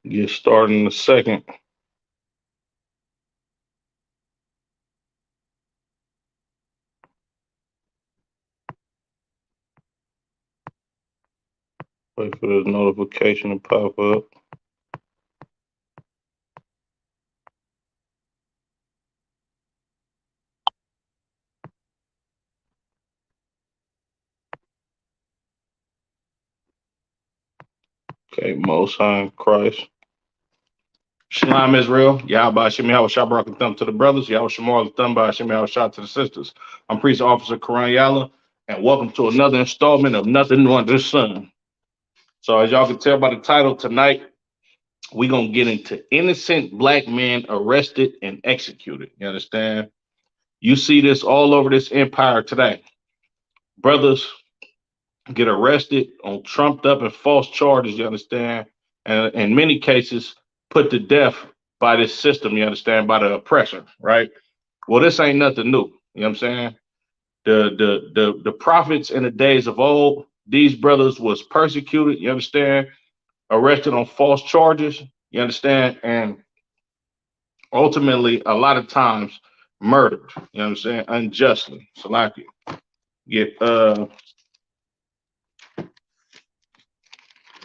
Get started in a second. Wait for the notification to pop up. Okay, Most High in Christ. Shalom Israel, Yahweh Shem Yahweh Shabrak and Thumb to the brothers, Yahweh Shemal and Thumb by Shem Yahweh Shah to the sisters. I'm Priest Officer Karan Yalla, and welcome to another installment of Nothing New Under the Sun. So, as y'all can tell by the title tonight, we're going to get into innocent black men arrested and executed. You understand? You see this all over this empire today. Brothers get arrested on trumped up and false charges, you understand? And in many cases, put to death by this system, you understand, by the oppressor, right? Well, this ain't nothing new. You know what I'm saying? The prophets in the days of old, these brothers was persecuted, you understand, arrested on false charges, you understand, and ultimately a lot of times murdered, you know what I'm saying, unjustly. So like get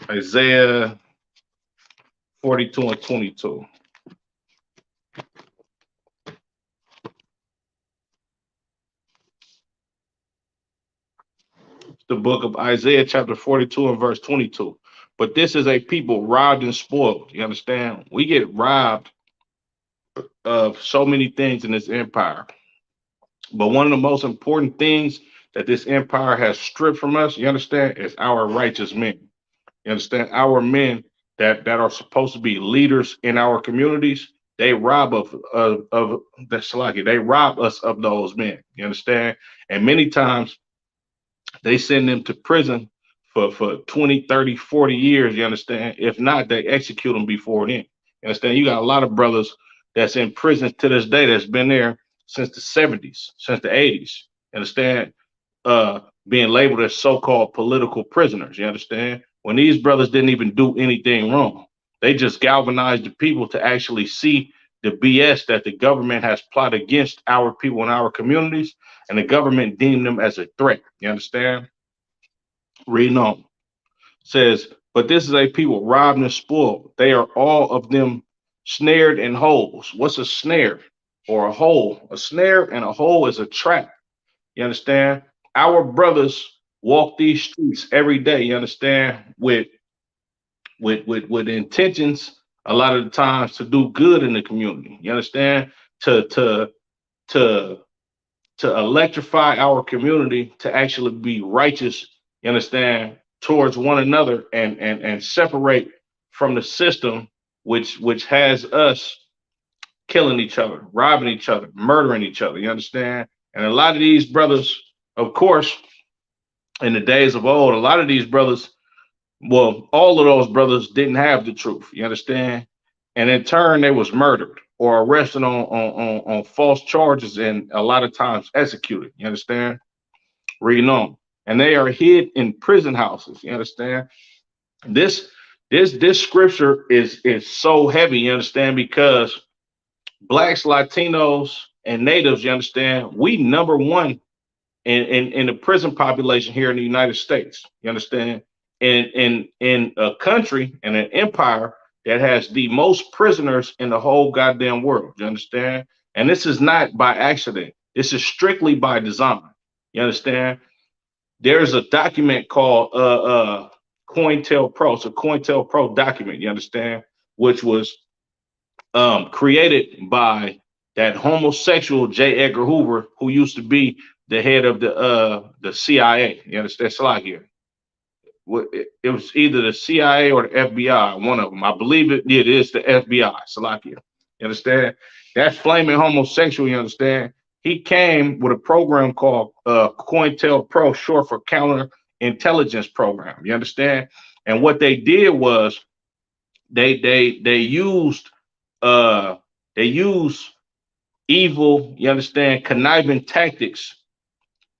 Isaiah 42 and 22. The book of Isaiah, chapter 42 and verse 22. But this is a people robbed and spoiled. You understand? We get robbed of so many things in this empire. But one of the most important things that this empire has stripped from us, you understand, is our righteous men. You understand? Our men that are supposed to be leaders in our communities, they rob of the Salaki. They rob us of those men. You understand? And many times they send them to prison for 20, 30, 40 years, you understand? If not, they execute them before then. You understand? You got a lot of brothers that's in prison to this day that's been there since the 70s, since the 80s. You understand? Being labeled as so-called political prisoners, you understand? When these brothers didn't even do anything wrong. They just galvanized the people to actually see the BS that the government has plotted against our people in our communities, and the government deemed them as a threat. You understand? Reading on. Says, but this is a people robbed and spoiled. They are all of them snared in holes. What's a snare or a hole? A snare and a hole is a trap. You understand? Our brothers walk these streets every day, you understand, with intentions a lot of the times to do good in the community. You understand? To to electrify our community to actually be righteous, you understand, towards one another and separate from the system which has us killing each other, robbing each other, murdering each other, you understand? And a lot of these brothers, of course, in the days of old, a lot of these brothers, well, all of those brothers didn't have the truth, you understand? And in turn, they was murdered or arrested on false charges and a lot of times executed, you understand? Reading on. And they are hid in prison houses, you understand? This this scripture is so heavy, you understand, because blacks, Latinos, and natives, you understand, we number one in the prison population here in the United States. You understand? In a country and an empire that has the most prisoners in the whole goddamn world. You understand? And this is not by accident. This is strictly by design. You understand? There's a document called COINTELPRO. It's a COINTELPRO document. You understand? Which was created by that homosexual J. Edgar Hoover, who used to be the head of the CIA. You understand? Slack here. it was either the CIA or the FBI, one of them. I believe it is the FBI, Salakia. You understand? That's flaming homosexual, you understand? He came with a program called COINTELPRO, short for Counter Intelligence Program. You understand? And what they did was they used uh they used evil, you understand, conniving tactics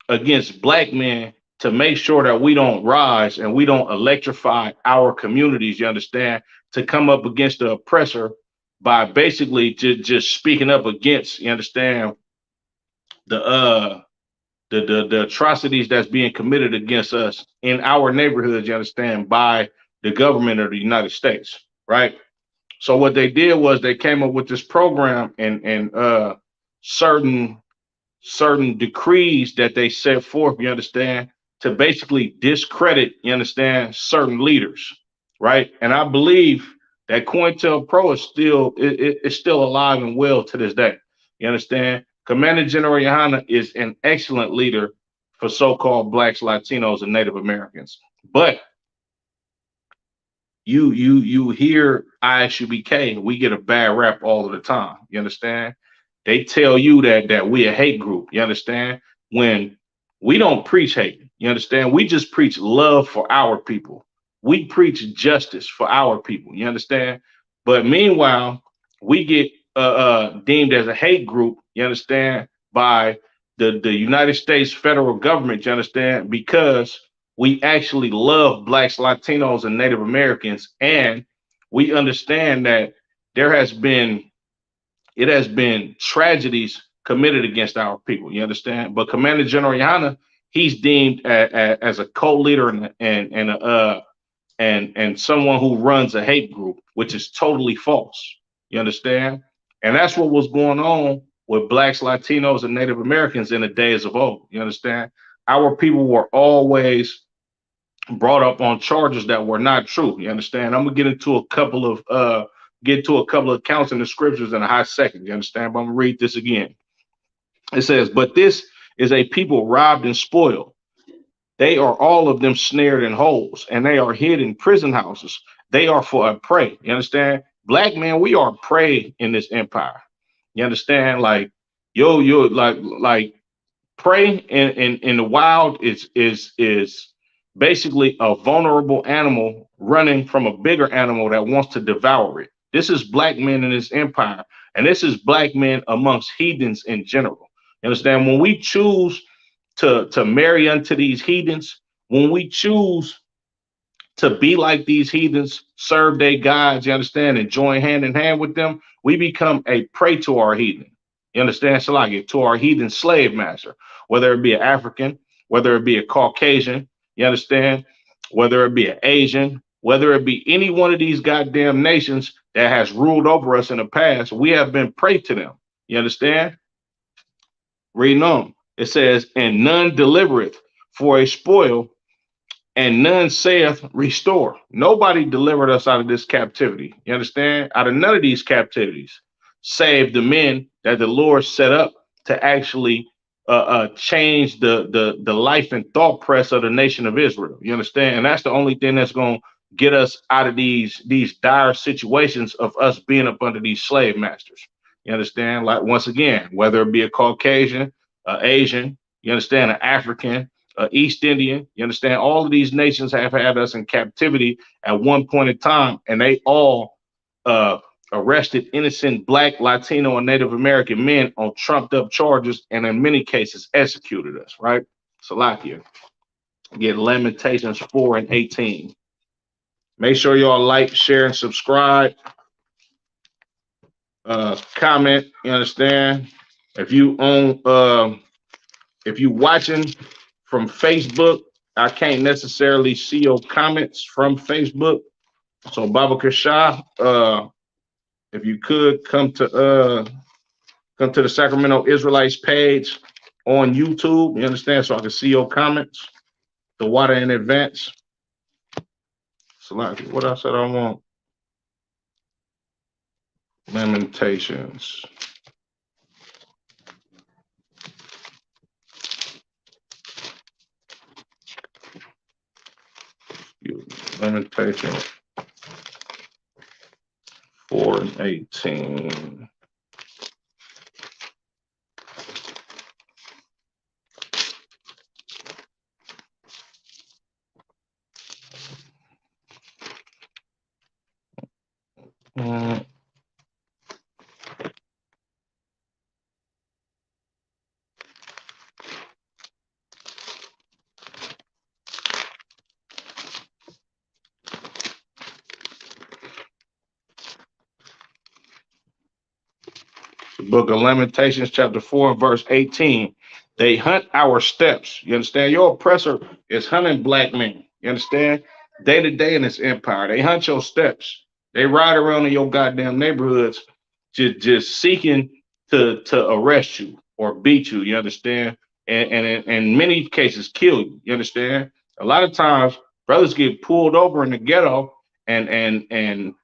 against black men to make sure that we don't rise and we don't electrify our communities, you understand, to come up against the oppressor by basically just speaking up against, you understand, the the atrocities that's being committed against us in our neighborhoods, you understand, by the government of the United States, right? So what they did was they came up with this program and certain decrees that they set forth, you understand, to basically discredit, you understand, certain leaders, right? And I believe that COINTELPRO is still alive and well to this day. You understand? Commander General Yohana is an excellent leader for so-called blacks, Latinos, and Native Americans. But you hear ISUBK, we get a bad rap all of the time. You understand? They tell you that we a hate group. You understand? When we don't preach hate, you understand? We just preach love for our people. We preach justice for our people. You understand? But meanwhile, we get deemed as a hate group. You understand? By the United States federal government. You understand? Because we actually love blacks, Latinos, and Native Americans, and we understand that there has been tragedies committed against our people. You understand? But Commander General Yohana, he's deemed as a co-leader and someone who runs a hate group, which is totally false. You understand? And that's what was going on with blacks, Latinos, and Native Americans in the days of old. You understand? Our people were always brought up on charges that were not true. You understand? I'm gonna get to a couple of accounts in the scriptures in a hot second. You understand? But I'm gonna read this again. It says, "But this is a people robbed and spoiled. They are all of them snared in holes, and they are hid in prison houses. They are for a prey." You understand? Black men, we are prey in this empire. You understand? Like, like prey in the wild is basically a vulnerable animal running from a bigger animal that wants to devour it. This is black men in this empire, and this is black men amongst heathens in general. You understand? When we choose to marry unto these heathens, when we choose to be like these heathens, serve their gods, you understand, and join hand in hand with them, we become a prey to our heathen. You understand, Salaki, to our heathen slave master, whether it be an African, whether it be a Caucasian, you understand, whether it be an Asian, whether it be any one of these goddamn nations that has ruled over us in the past, we have been prey to them. You understand? Reading on, it says, "And none delivereth for a spoil, and none saith restore." Nobody delivered us out of this captivity. You understand? Out of none of these captivities, save the men that the Lord set up to actually change the life and thought press of the nation of Israel. You understand? And that's the only thing that's going to get us out of these dire situations of us being up under these slave masters. You understand? Like, once again, whether it be a Caucasian, Asian, you understand, an African, East Indian, you understand, all of these nations have had us in captivity at one point in time, and they all arrested innocent black, Latino, and Native American men on trumped up charges, and in many cases executed us, right? Salakia. Get Lamentations 4 and 18. Make sure y'all like, share, and subscribe. Comment, you understand? If you watching from Facebook, I can't necessarily see your comments from Facebook. So Baba Kasha, if you could come to the Sacramento Israelites page on YouTube, you understand, so I can see your comments. The water in advance. So what I said I want. Lamentations. Lamentations 4:18. The book of Lamentations, chapter 4, verse 18. They hunt our steps. You understand? Your oppressor is hunting black men. You understand? Day to day in this empire. They hunt your steps. They ride around in your goddamn neighborhoods just seeking to arrest you or beat you. You understand? And in many cases kill you. You understand? A lot of times brothers get pulled over in the ghetto and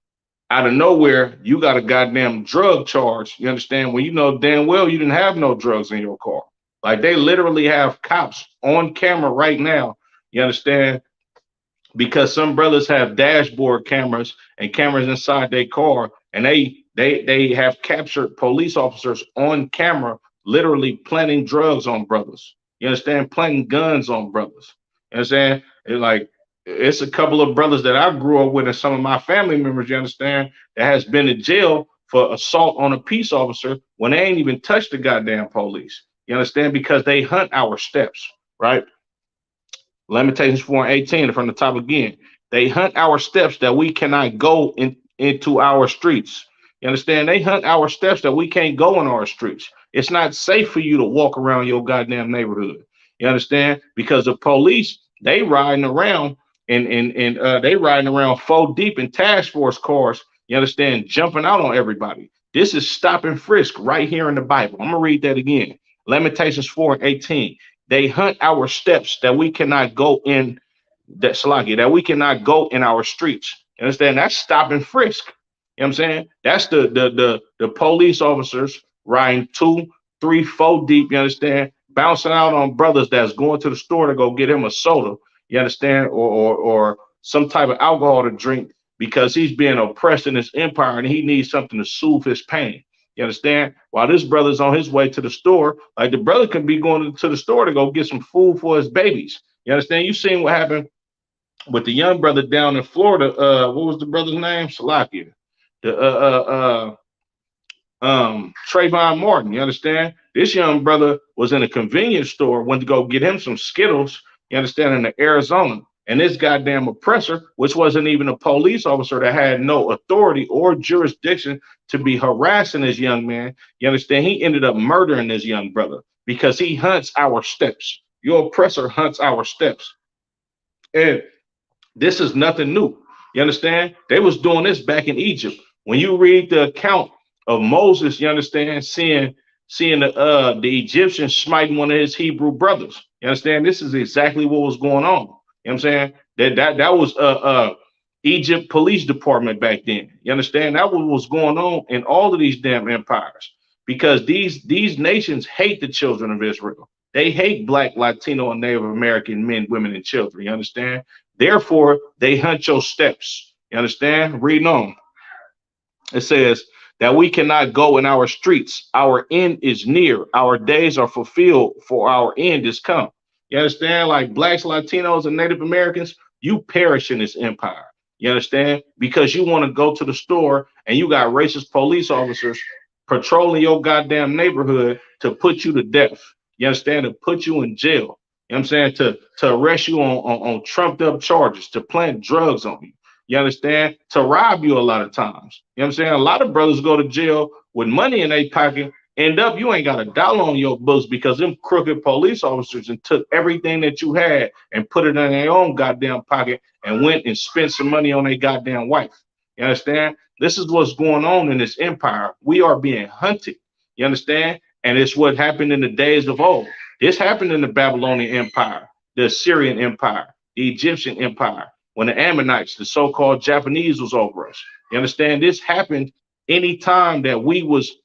out of nowhere, you got a goddamn drug charge. You understand? When you know damn well you didn't have no drugs in your car. Like they literally have cops on camera right now. You understand? Because some brothers have dashboard cameras and cameras inside their car, and they have captured police officers on camera, literally planting drugs on brothers. You understand? Planting guns on brothers. You understand? It's like it's a couple of brothers that I grew up with and some of my family members, you understand, that has been in jail for assault on a peace officer when they ain't even touched the goddamn police. You understand? Because they hunt our steps, right? Lamentations 4:18 from the top again. They hunt our steps that we cannot go into our streets. You understand? They hunt our steps that we can't go in our streets. It's not safe for you to walk around your goddamn neighborhood. You understand? Because the police, they riding around and they riding around 4 deep in task force cars. You understand? Jumping out on everybody. This is stop and frisk right here in the Bible. I'm gonna read that again. Lamentations 4:18. They hunt our steps that we cannot go in that Salakia, that we cannot go in our streets. You understand? That's stop and frisk. You know what I'm saying? That's the police officers riding 2, 3, 4 deep, you understand, bouncing out on brothers that's going to the store to go get him a soda, you understand, or some type of alcohol to drink because he's being oppressed in this empire and he needs something to soothe his pain. You understand? While this brother's on his way to the store, like the brother could be going to the store to go get some food for his babies. You understand? You seen what happened with the young brother down in Florida. What was the brother's name? Salakia. The Trayvon Martin. You understand? This young brother was in a convenience store, went to go get him some Skittles. You understand? In the Arizona. And this goddamn oppressor, which wasn't even a police officer that had no authority or jurisdiction to be harassing this young man, you understand? He ended up murdering this young brother because he hunts our steps. Your oppressor hunts our steps. And this is nothing new. You understand? They was doing this back in Egypt. When you read the account of Moses, you understand, seeing the Egyptians smiting one of his Hebrew brothers. You understand? This is exactly what was going on. You know what I'm saying? That was Egypt police department back then. You understand? That was going on in all of these damn empires because these nations hate the children of Israel. They hate Black, Latino, and Native American men, women, and children. You understand? Therefore, they hunt your steps. You understand? Reading on. It says that we cannot go in our streets. Our end is near. Our days are fulfilled, for our end is come. You understand? Like Blacks, Latinos, and Native Americans, you perish in this empire. You understand? Because you want to go to the store and you got racist police officers patrolling your goddamn neighborhood to put you to death. You understand? To put you in jail. You know what I'm saying? To arrest you on trumped up charges, to plant drugs on you. You understand? To rob you a lot of times. You know what I'm saying? A lot of brothers go to jail with money in their pocket. End up, you ain't got a dollar on your books because them crooked police officers and took everything that you had and put it in their own goddamn pocket and went and spent some money on their goddamn wife. You understand? This is what's going on in this empire. We are being hunted. You understand? And it's what happened in the days of old. This happened in the Babylonian Empire, the Assyrian Empire, the Egyptian Empire, when the Ammonites, the so-called Japanese, was over us. You understand? This happened anytime that we was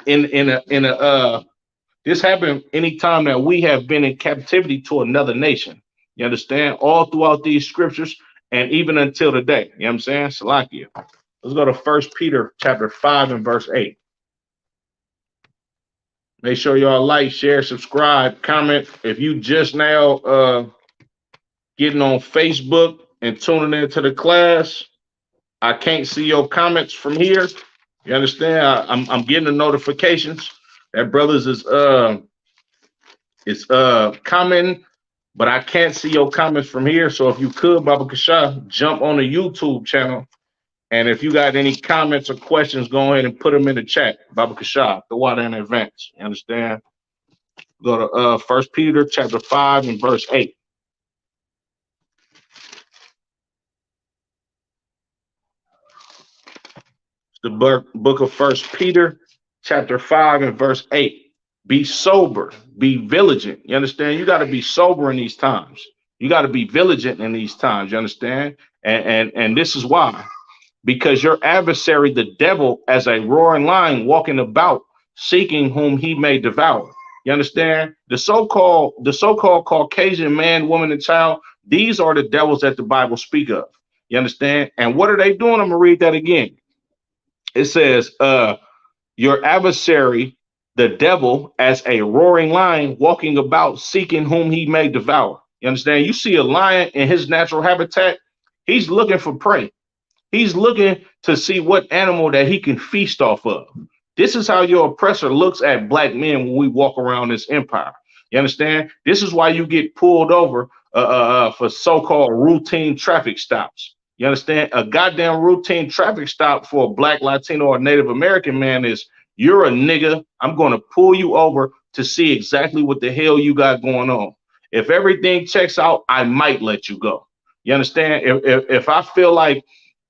this happened anytime that we have been in captivity to another nation. You understand? All throughout these scriptures, and even until today. You know what I'm saying? Salakia. Let's go to First Peter chapter 5 and verse 8. Make sure y'all like, share, subscribe, comment. If you just now getting on Facebook and tuning into the class, I can't see your comments from here. You understand? I'm getting the notifications that brothers is commenting, but I can't see your comments from here. So if you could, Baba Kasha, jump on the YouTube channel. And if you got any comments or questions, go ahead and put them in the chat. Baba Kasha, the water in advance. You understand? Go to First Peter chapter 5 and verse 8. The book of First Peter chapter 5 and verse 8. Be sober, be vigilant. You understand? You got to be sober in these times. You got to be vigilant in these times. You understand? And this is why. Because your adversary, the devil, as a roaring lion walking about, seeking whom he may devour. You understand? The so-called Caucasian man, woman, and child, these are the devils that the Bible speak of. You understand? And what are they doing? I'm gonna read that again. It says, your adversary, the devil, as a roaring lion walking about, seeking whom he may devour. You understand? You see a lion in his natural habitat, he's looking for prey. He's looking to see what animal that he can feast off of. This is how your oppressor looks at black men when we walk around this empire. You understand? This is why you get pulled over for so-called routine traffic stops. You understand? A goddamn routine traffic stop for a black, Latino, or Native American man is, you're a nigga. I'm going to pull you over to see exactly what the hell you got going on. If everything checks out, I might let you go. You understand? If I feel like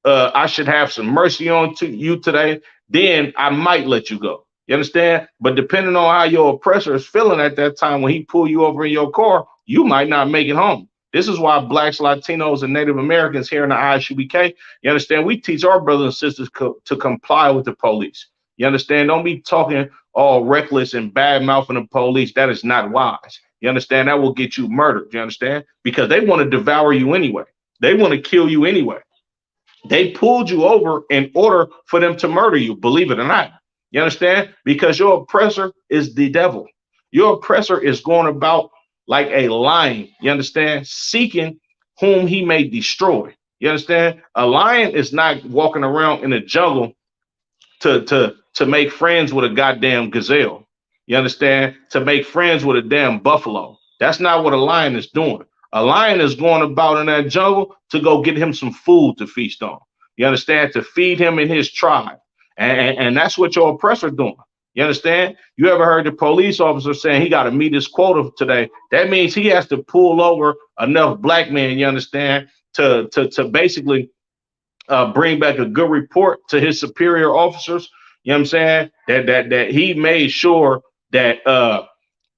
I should have some mercy on you today, then I might let you go. You understand? But depending on how your oppressor is feeling at that time, when he pull you over in your car, you might not make it home. This is why blacks, Latinos, and Native Americans here in the ISUBK, you understand, we teach our brothers and sisters to comply with the police. You understand? Don't be talking all reckless and bad mouthing the police. That is not wise. You understand? That will get you murdered. You understand? Because they want to devour you anyway. They want to kill you anyway. They pulled you over in order for them to murder you, believe it or not. You understand? Because your oppressor is the devil. Your oppressor is going about like a lion, you understand, seeking whom he may destroy. You understand? A lion is not walking around in the jungle to make friends with a goddamn gazelle. You understand? To make friends with a damn buffalo. That's not what a lion is doing. A lion is going about in that jungle to go get him some food to feast on. You understand? To feed him and his tribe. And that's what your oppressor doing. You understand? You ever heard the police officer saying he got to meet his quota today? That means he has to pull over enough black men, you understand, to basically bring back a good report to his superior officers. You know what I'm saying? That he made sure that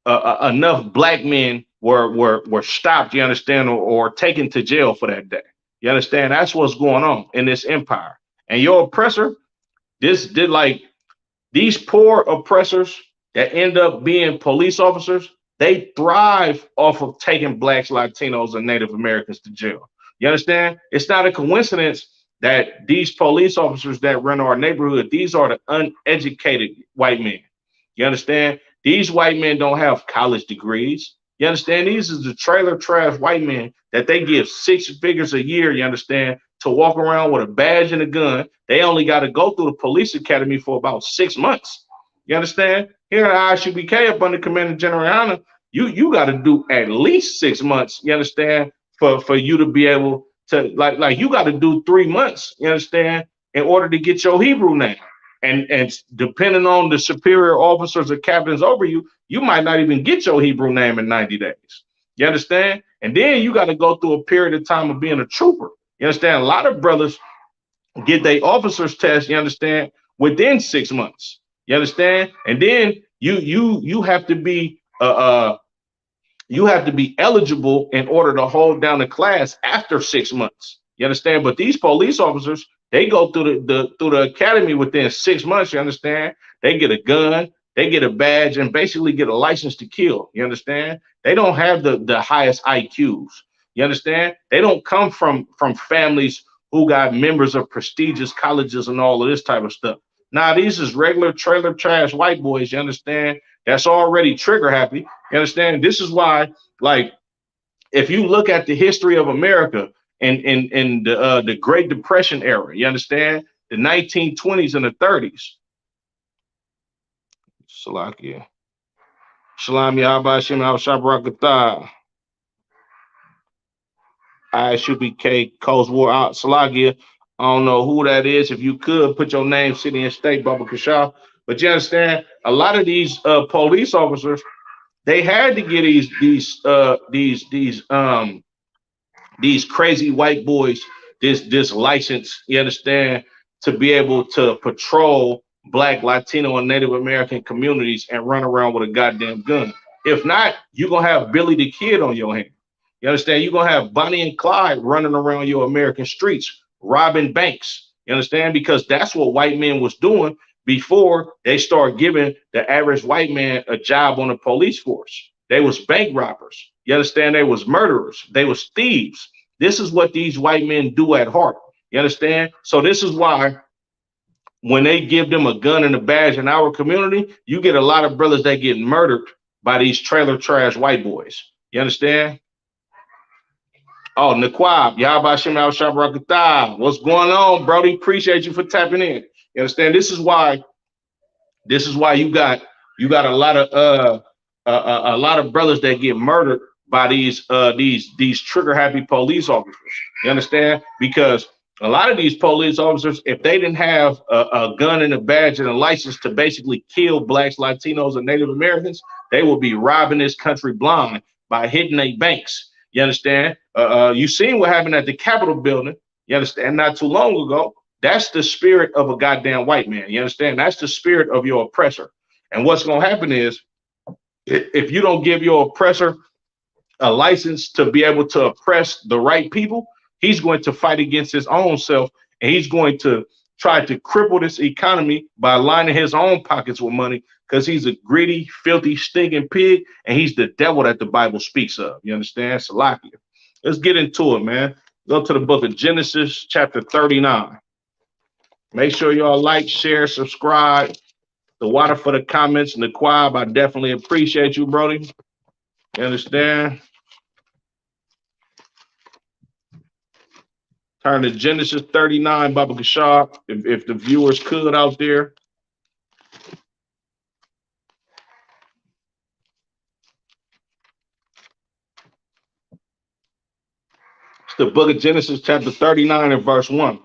enough black men were stopped, you understand, or taken to jail for that day. You understand? That's what's going on in this empire. And your oppressor, these poor oppressors that end up being police officers, they thrive off of taking blacks, Latinos, and Native Americans to jail. You understand? It's not a coincidence that these police officers that run our neighborhood, these are the uneducated white men. You understand? These white men don't have college degrees. You understand? These is the trailer trash white men that they give 6 figures a year, you understand, to walk around with a badge and a gun. They only got to go through the police academy for about 6 months. You understand? Here in the ISUBK up under Commander General Hanna, you got to do at least 6 months, you understand, for you to be able to, like you got to do 3 months, you understand, in order to get your Hebrew name. And depending on the superior officers or captains over you, you might not even get your Hebrew name in 90 days. You understand? And then you got to go through a period of time of being a trooper. You understand? A lot of brothers get their officer's test, you understand, within 6 months. You understand? And then you have to be eligible in order to hold down the class after 6 months. You understand? But these police officers, they go through the academy within 6 months. You understand? They get a gun, they get a badge, and basically get a license to kill. You understand? They don't have the highest IQs. You You understand? They don't come from families who got members of prestigious colleges and all of this type of stuff. Now, these is regular trailer trash white boys, you understand? That's already trigger happy. You understand? This is why, like, if you look at the history of America in the Great Depression era, you understand? The 1920s and the 30s. Salakia. Shalom Yahabashim Al Shabrakatah. I should be K Coast War out Salakia. I don't know who that is. If you could put your name, city, and state, Baba Kashaw. But you understand, a lot of these police officers, they had to get these crazy white boys this license, you understand, to be able to patrol Black, Latino, and Native American communities and run around with a goddamn gun. If not, you're gonna have Billy the Kid on your hand. You understand? You're gonna have Bonnie and Clyde running around your American streets, robbing banks. You understand? Because that's what white men was doing before they start giving the average white man a job on the police force. They was bank robbers. You understand? They was murderers. They was thieves. This is what these white men do at heart. You understand? So this is why when they give them a gun and a badge in our community, you get a lot of brothers that get murdered by these trailer trash white boys. You understand? Oh, Naquab, Yahbashim Al Shabrakatah. What's going on, Brody? Appreciate you for tapping in. You understand? This is why you got a lot of brothers that get murdered by these trigger happy police officers. You understand? Because a lot of these police officers, if they didn't have a gun and a badge and a license to basically kill Blacks, Latinos, and Native Americans, they will be robbing this country blind by hitting their banks. You understand? You seen what happened at the Capitol building. You understand? Not too long ago. That's the spirit of a goddamn white man. You understand? That's the spirit of your oppressor. And what's going to happen is, if you don't give your oppressor a license to be able to oppress the right people, he's going to fight against his own self, and he's going to try to cripple this economy by lining his own pockets with money, because he's a greedy, filthy, stinking pig, and he's the devil that the Bible speaks of. You understand? Salakia. Let's get into it, man. Go to the book of Genesis, chapter 39. Make sure y'all like, share, subscribe. The water for the comments and the quab. I definitely appreciate you, Brody. You understand? Turn to Genesis 39, Baba Kashab, if the viewers could out there. It's the book of Genesis, chapter 39 and verse 1.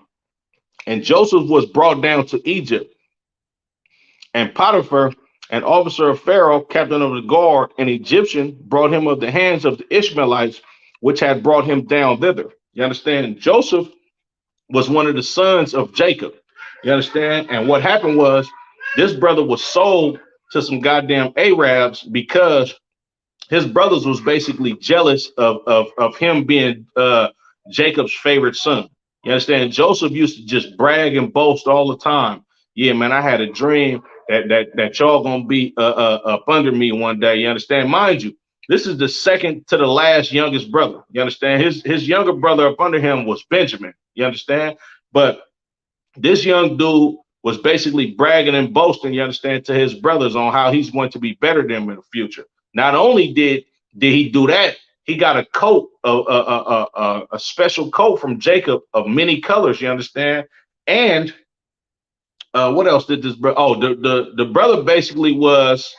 And Joseph was brought down to Egypt, and Potiphar, an officer of Pharaoh, captain of the guard, an Egyptian, brought him of the hands of the Ishmaelites, which had brought him down thither. You understand? Joseph was one of the sons of Jacob. You understand? And what happened was, this brother was sold to some goddamn Arabs because his brothers was basically jealous of him being Jacob's favorite son. You understand? Joseph used to just brag and boast all the time. Yeah, man, I had a dream that y'all gonna be up under me one day. You understand? Mind you, this is the second to the last youngest brother. You understand? His younger brother up under him was Benjamin. You understand? But this young dude was basically bragging and boasting, you understand, to his brothers on how he's going to be better than them in the future. Not only did he do that, he got a coat, a special coat from Jacob of many colors, you understand? And what else did this brother? Oh, the brother basically was,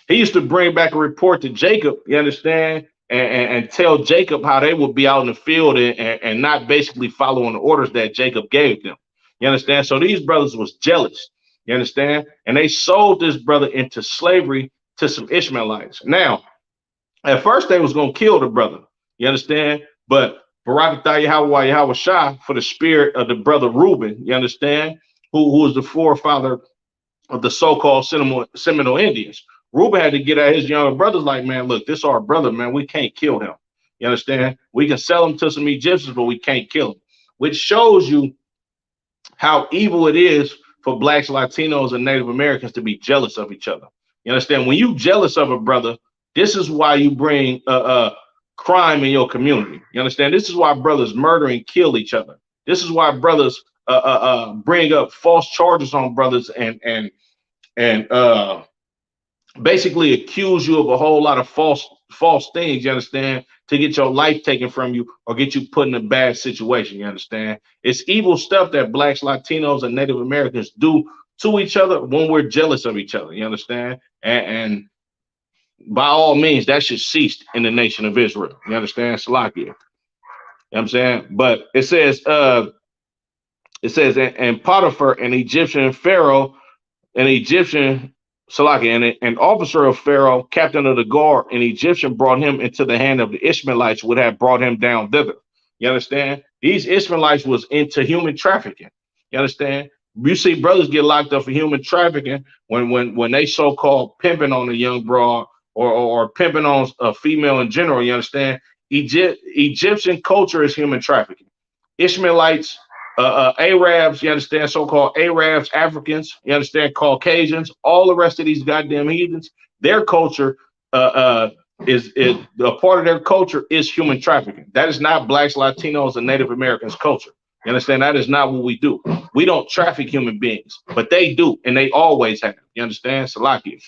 he used to bring back a report to Jacob, you understand, and tell Jacob how they would be out in the field and not basically following the orders that Jacob gave them. You understand? So these brothers was jealous, you understand? And they sold this brother into slavery to some Ishmaelites. Now, at first they was going to kill the brother, you understand? But Barakatah Yahweh Shah, for the spirit of the brother Reuben, you understand? Who was the forefather of the so-called Seminole Indians. Reuben had to get at his younger brothers like, man, look, this is our brother, man. We can't kill him. You understand? We can sell him to some Egyptians, but we can't kill him. Which shows you how evil it is for Blacks, Latinos, and Native Americans to be jealous of each other. You understand? When you jealous of a brother, this is why you bring crime in your community. You understand? This is why brothers murder and kill each other. This is why brothers bring up false charges on brothers and basically accuse you of a whole lot of false things, you understand, to get your life taken from you or get you put in a bad situation, you understand. It's evil stuff that blacks, Latinos, and Native Americans do to each other when we're jealous of each other, you understand. And by all means, that should cease in the nation of Israel, you understand. Salakia, you know what I'm saying. But it says and Potiphar, an Egyptian Pharaoh, an Egyptian Salaki, and an officer of Pharaoh, captain of the guard, an Egyptian, brought him into the hand of the Ishmaelites, would have brought him down thither. You understand? These Ishmaelites was into human trafficking. You understand? You see brothers get locked up for human trafficking when they so-called pimping on a young broad or pimping on a female in general. You understand? Egyptian culture is human trafficking. Ishmaelites, Arabs, you understand, so-called Arabs, Africans, you understand, Caucasians, all the rest of these goddamn heathens, their culture is a part of their culture is human trafficking. That is not blacks, Latinos, and Native Americans' culture. You understand? That is not what we do. We don't traffic human beings, but they do, and they always have. You understand? Salakia.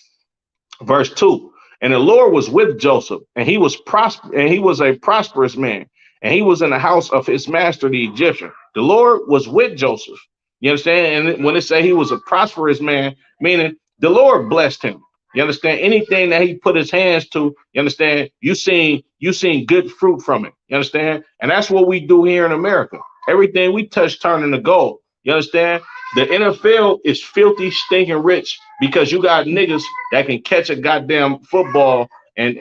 Verse 2. And the Lord was with Joseph, and he was a prosperous man, and he was in the house of his master, the Egyptian. The Lord was with Joseph. You understand? And when it say he was a prosperous man, meaning the Lord blessed him. You understand? Anything that he put his hands to, you understand? You seen good fruit from it. You understand? And that's what we do here in America. Everything we touch turn into gold. You understand? The NFL is filthy, stinking rich because you got niggas that can catch a goddamn football and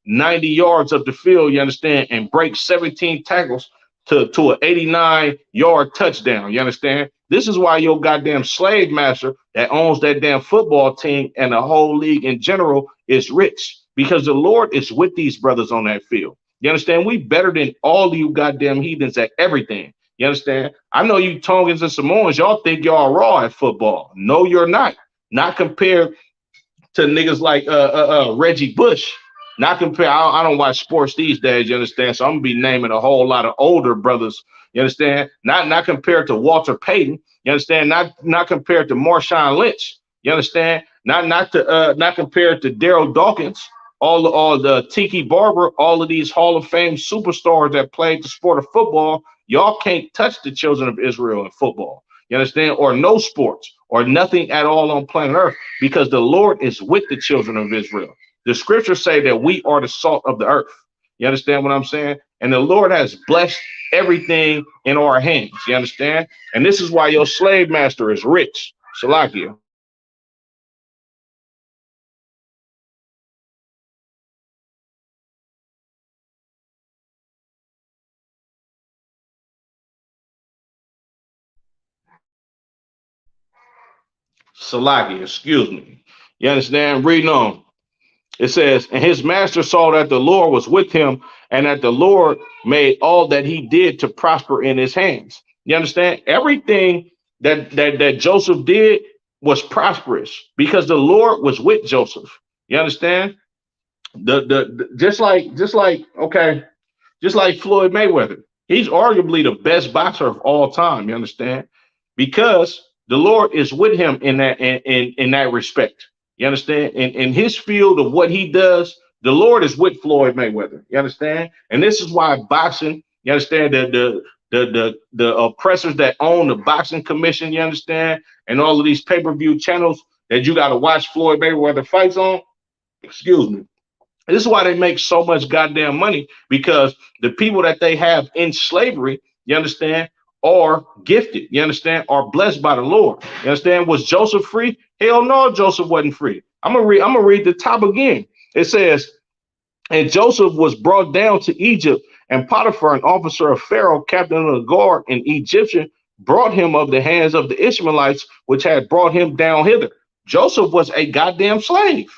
90 yards up the field, you understand, and break 17 tackles to an 89-yard touchdown. You understand? This is why your goddamn slave master that owns that damn football team and the whole league in general is rich, because the Lord is with these brothers on that field. You understand? We better than all of you goddamn heathens at everything. You understand? I know you Tongans and Samoans, y'all think y'all raw at football. No, you're not. Not compared to niggas like Reggie Bush. Not compare. I don't watch sports these days. You understand? So I'm gonna be naming a whole lot of older brothers. You understand? Not compared to Walter Payton. You understand? Not compared to Marshawn Lynch. You understand? Not compared to Daryl Dawkins. All the Tiki Barber. All of these Hall of Fame superstars that played the sport of football. Y'all can't touch the children of Israel in football. You understand? Or no sports or nothing at all on planet Earth, because the Lord is with the children of Israel. The scriptures say that we are the salt of the earth. You understand what I'm saying? And the Lord has blessed everything in our hands. You understand? And this is why your slave master is rich. Salakia. Salakia, excuse me. You understand? Reading on. It says, and his master saw that the Lord was with him, and that the Lord made all that he did to prosper in his hands. You understand? Everything that Joseph did was prosperous because the Lord was with Joseph. You understand? Just like Floyd Mayweather. He's arguably the best boxer of all time. You understand? Because the Lord is with him in that respect. You understand? In his field of what he does, the Lord is with Floyd Mayweather. You understand? And this is why boxing, you understand, the oppressors that own the boxing commission, you understand, and all of these pay-per-view channels that you got to watch Floyd Mayweather fights on, excuse me. This is why they make so much goddamn money, because the people that they have in slavery, you understand, are gifted, you understand, are blessed by the Lord. You understand? Was Joseph free? Hell no, Joseph wasn't free. I'm gonna read the top again. It says, and Joseph was brought down to Egypt, and Potiphar, an officer of Pharaoh, captain of the guard, an Egyptian, brought him of the hands of the Ishmaelites, which had brought him down hither. Joseph was a goddamn slave.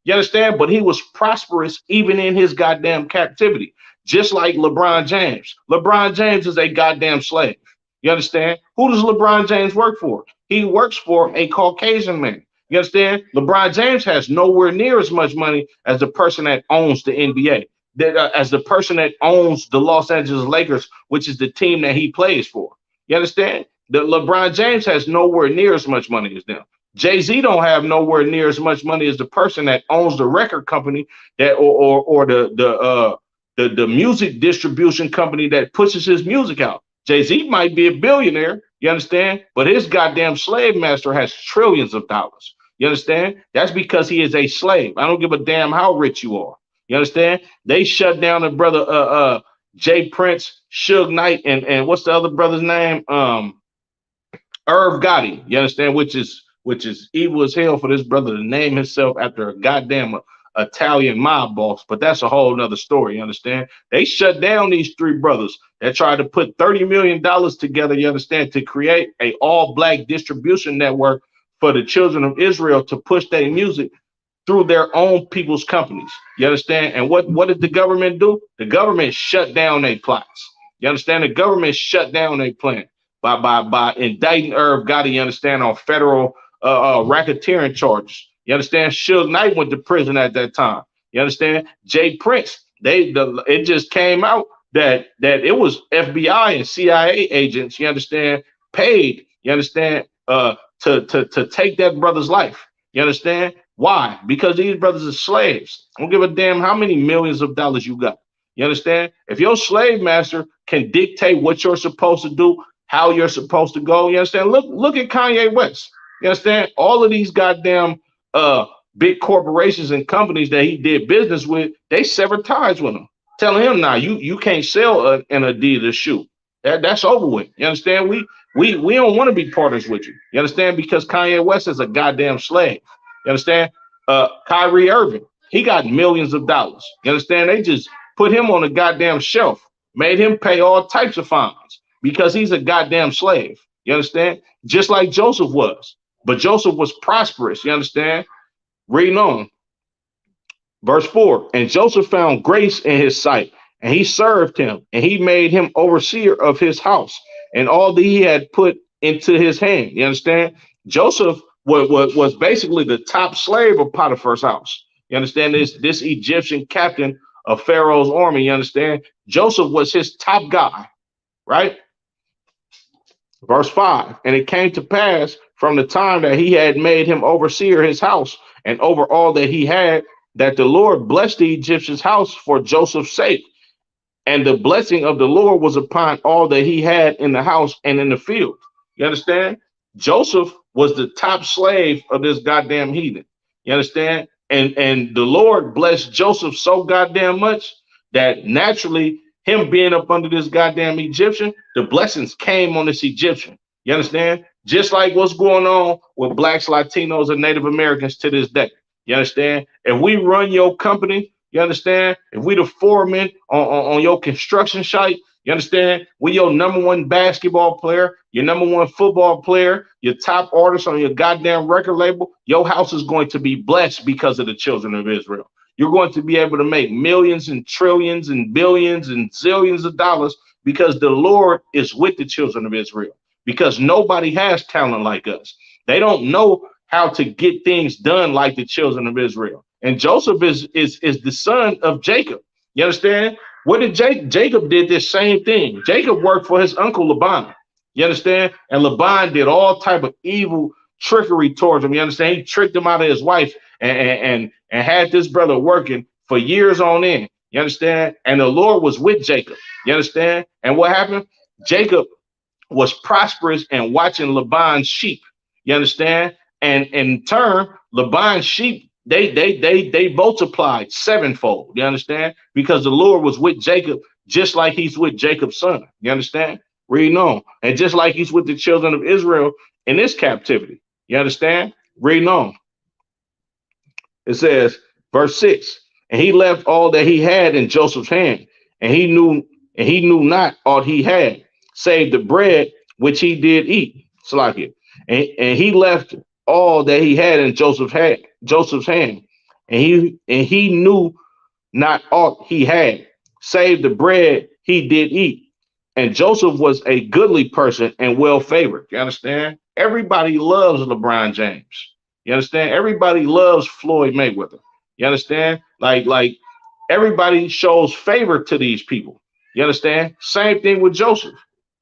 You understand? But he was prosperous even in his goddamn captivity, just like LeBron James. LeBron James is a goddamn slave. You understand? Who does LeBron James work for? He works for a Caucasian man. You understand? LeBron James has nowhere near as much money as the person that owns the NBA. that as the person that owns the Los Angeles Lakers, which is the team that he plays for. You understand? The LeBron James has nowhere near as much money as them. Jay-Z don't have nowhere near as much money as the person that owns the record company that or the music distribution company that pushes his music out. Jay-Z might be a billionaire, you understand? But his goddamn slave master has trillions of dollars. You understand? That's because he is a slave. I don't give a damn how rich you are. You understand? They shut down the brother Jay Prince, Suge Knight, and what's the other brother's name? Irv Gotti. You understand? Which is evil as hell for this brother to name himself after a goddamn Italian mob boss, but that's a whole nother story. You understand? They shut down these three brothers that tried to put $30 million together, you understand, to create a all-black distribution network for the children of Israel to push their music through their own people's companies. You understand? And what did the government do? The government shut down their plots. You understand? The government shut down their plan by indicting Irv Gotti, you understand, on federal racketeering charges. You understand? Suge Knight went to prison at that time. You understand? Jay Prince, it just came out that it was FBI and CIA agents, you understand, paid, you understand, to take that brother's life. You understand? Why? Because these brothers are slaves. I don't give a damn how many millions of dollars you got. You understand? If your slave master can dictate what you're supposed to do, how you're supposed to go, you understand? Look at Kanye West. You understand? All of these goddamn big corporations and companies that he did business with, they severed ties with him, telling him, "Nah, you can't sell an Adidas shoe. That's over with." You understand? We don't want to be partners with you. You understand? Because Kanye West is a goddamn slave. You understand? Kyrie Irving, he got millions of dollars. You understand? They just put him on a goddamn shelf, made him pay all types of fines because he's a goddamn slave. You understand? Just like Joseph was. But Joseph was prosperous. You understand? Reading on. Verse 4. And Joseph found grace in his sight, and he served him, and he made him overseer of his house, and all that he had put into his hand. You understand? Joseph was basically the top slave of Potiphar's house. You understand? This Egyptian captain of Pharaoh's army, you understand? Joseph was his top guy, right? Verse 5. And it came to pass from the time that he had made him overseer his house and over all that he had, that the Lord blessed the Egyptian's house for Joseph's sake. And the blessing of the Lord was upon all that he had in the house and in the field. You understand? Joseph was the top slave of this goddamn heathen. You understand? And the Lord blessed Joseph so goddamn much that naturally him being up under this goddamn Egyptian, the blessings came on this Egyptian. You understand? Just like what's going on with blacks, Latinos, and Native Americans to this day. You understand? If we run your company, you understand? If we the foreman on your construction site, you understand? We your number one basketball player, your number one football player, your top artist on your goddamn record label, your house is going to be blessed because of the children of Israel. You're going to be able to make millions and trillions and billions and zillions of dollars because the Lord is with the children of Israel. Because nobody has talent like us. They don't know how to get things done like the children of Israel. And Joseph is the son of Jacob. You understand? What did Jacob did this same thing. Jacob worked for his uncle Laban. You understand? And Laban did all type of evil trickery towards him. You understand? He tricked him out of his wife and had this brother working for years on end. You understand? And the Lord was with Jacob. You understand? And what happened? Jacob was prosperous and watching Laban's sheep. You understand? And in turn, Laban's sheep, they multiplied sevenfold. You understand? Because the Lord was with Jacob, just like he's with Jacob's son. You understand? Reading on. And just like he's with the children of Israel in this captivity. You understand? Reading on. It says, verse 6, and he left all that he had in Joseph's hand, and he knew not aught he had, save the bread which he did eat. Slack. And he left all that he had in Joseph's hand, and he knew not aught he had, save the bread he did eat. And Joseph was a goodly person and well favored. You understand? Everybody loves LeBron James. You understand? Everybody loves Floyd Mayweather. You understand? Like everybody shows favor to these people. You understand? Same thing with Joseph.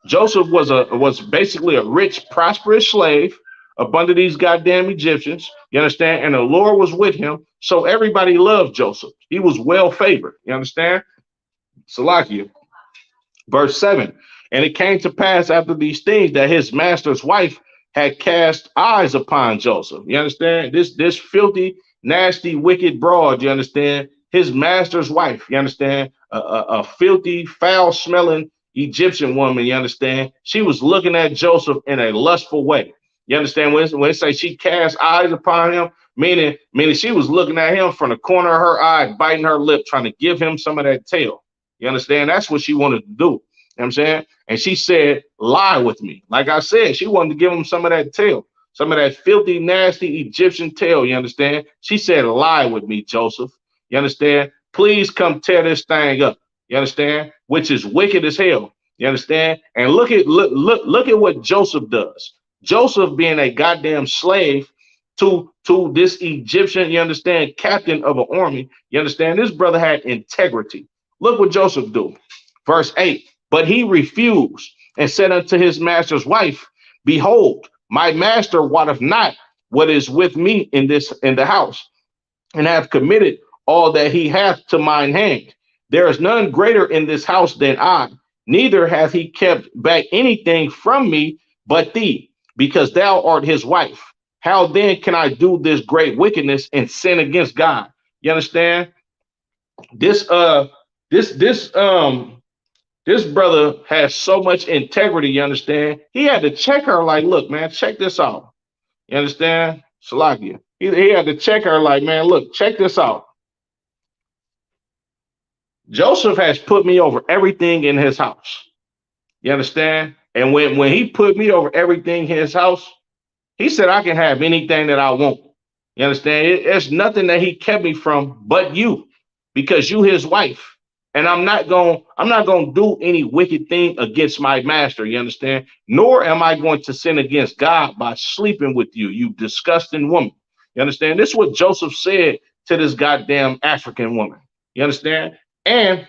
Joseph was basically a rich, prosperous slave up under these goddamn Egyptians. You understand? And the Lord was with him. So everybody loved Joseph. He was well favored. You understand? Salakia. Verse 7. And it came to pass after these things that his master's wife had cast eyes upon Joseph. You understand? This filthy, nasty, wicked broad, you understand? His master's wife, you understand? A filthy, foul-smelling Egyptian woman, you understand? She was looking at Joseph in a lustful way. You understand? When it say she cast eyes upon him, meaning she was looking at him from the corner of her eye, biting her lip, trying to give him some of that tail. You understand? That's what she wanted to do. You know what I'm saying? And she said, lie with me. Like I said, she wanted to give him some of that tail, some of that filthy, nasty Egyptian tail. You understand? She said, lie with me, Joseph. You understand? Please come tear this thing up. You understand? Which is wicked as hell. You understand? And look at what Joseph does. Joseph being a goddamn slave to this Egyptian, you understand, captain of an army. You understand? This brother had integrity. Look what Joseph do. Verse 8. But he refused and said unto his master's wife, behold, my master wotteth not what is with me in the house, and hath committed all that he hath to mine hand. There is none greater in this house than I, neither hath he kept back anything from me but thee, because thou art his wife. How then can I do this great wickedness and sin against God? You understand? This brother has so much integrity, you understand? He had to check her like, look, man, check this out. You understand? Salakia. He had to check her like, man, look, check this out. Joseph has put me over everything in his house. You understand? And when he put me over everything in his house, he said I can have anything that I want. You understand? There's nothing that he kept me from but you, because you his wife. And I'm not gonna do any wicked thing against my master, you understand? Nor am I going to sin against God by sleeping with you, you disgusting woman. You understand? This is what Joseph said to this goddamn African woman. You understand? And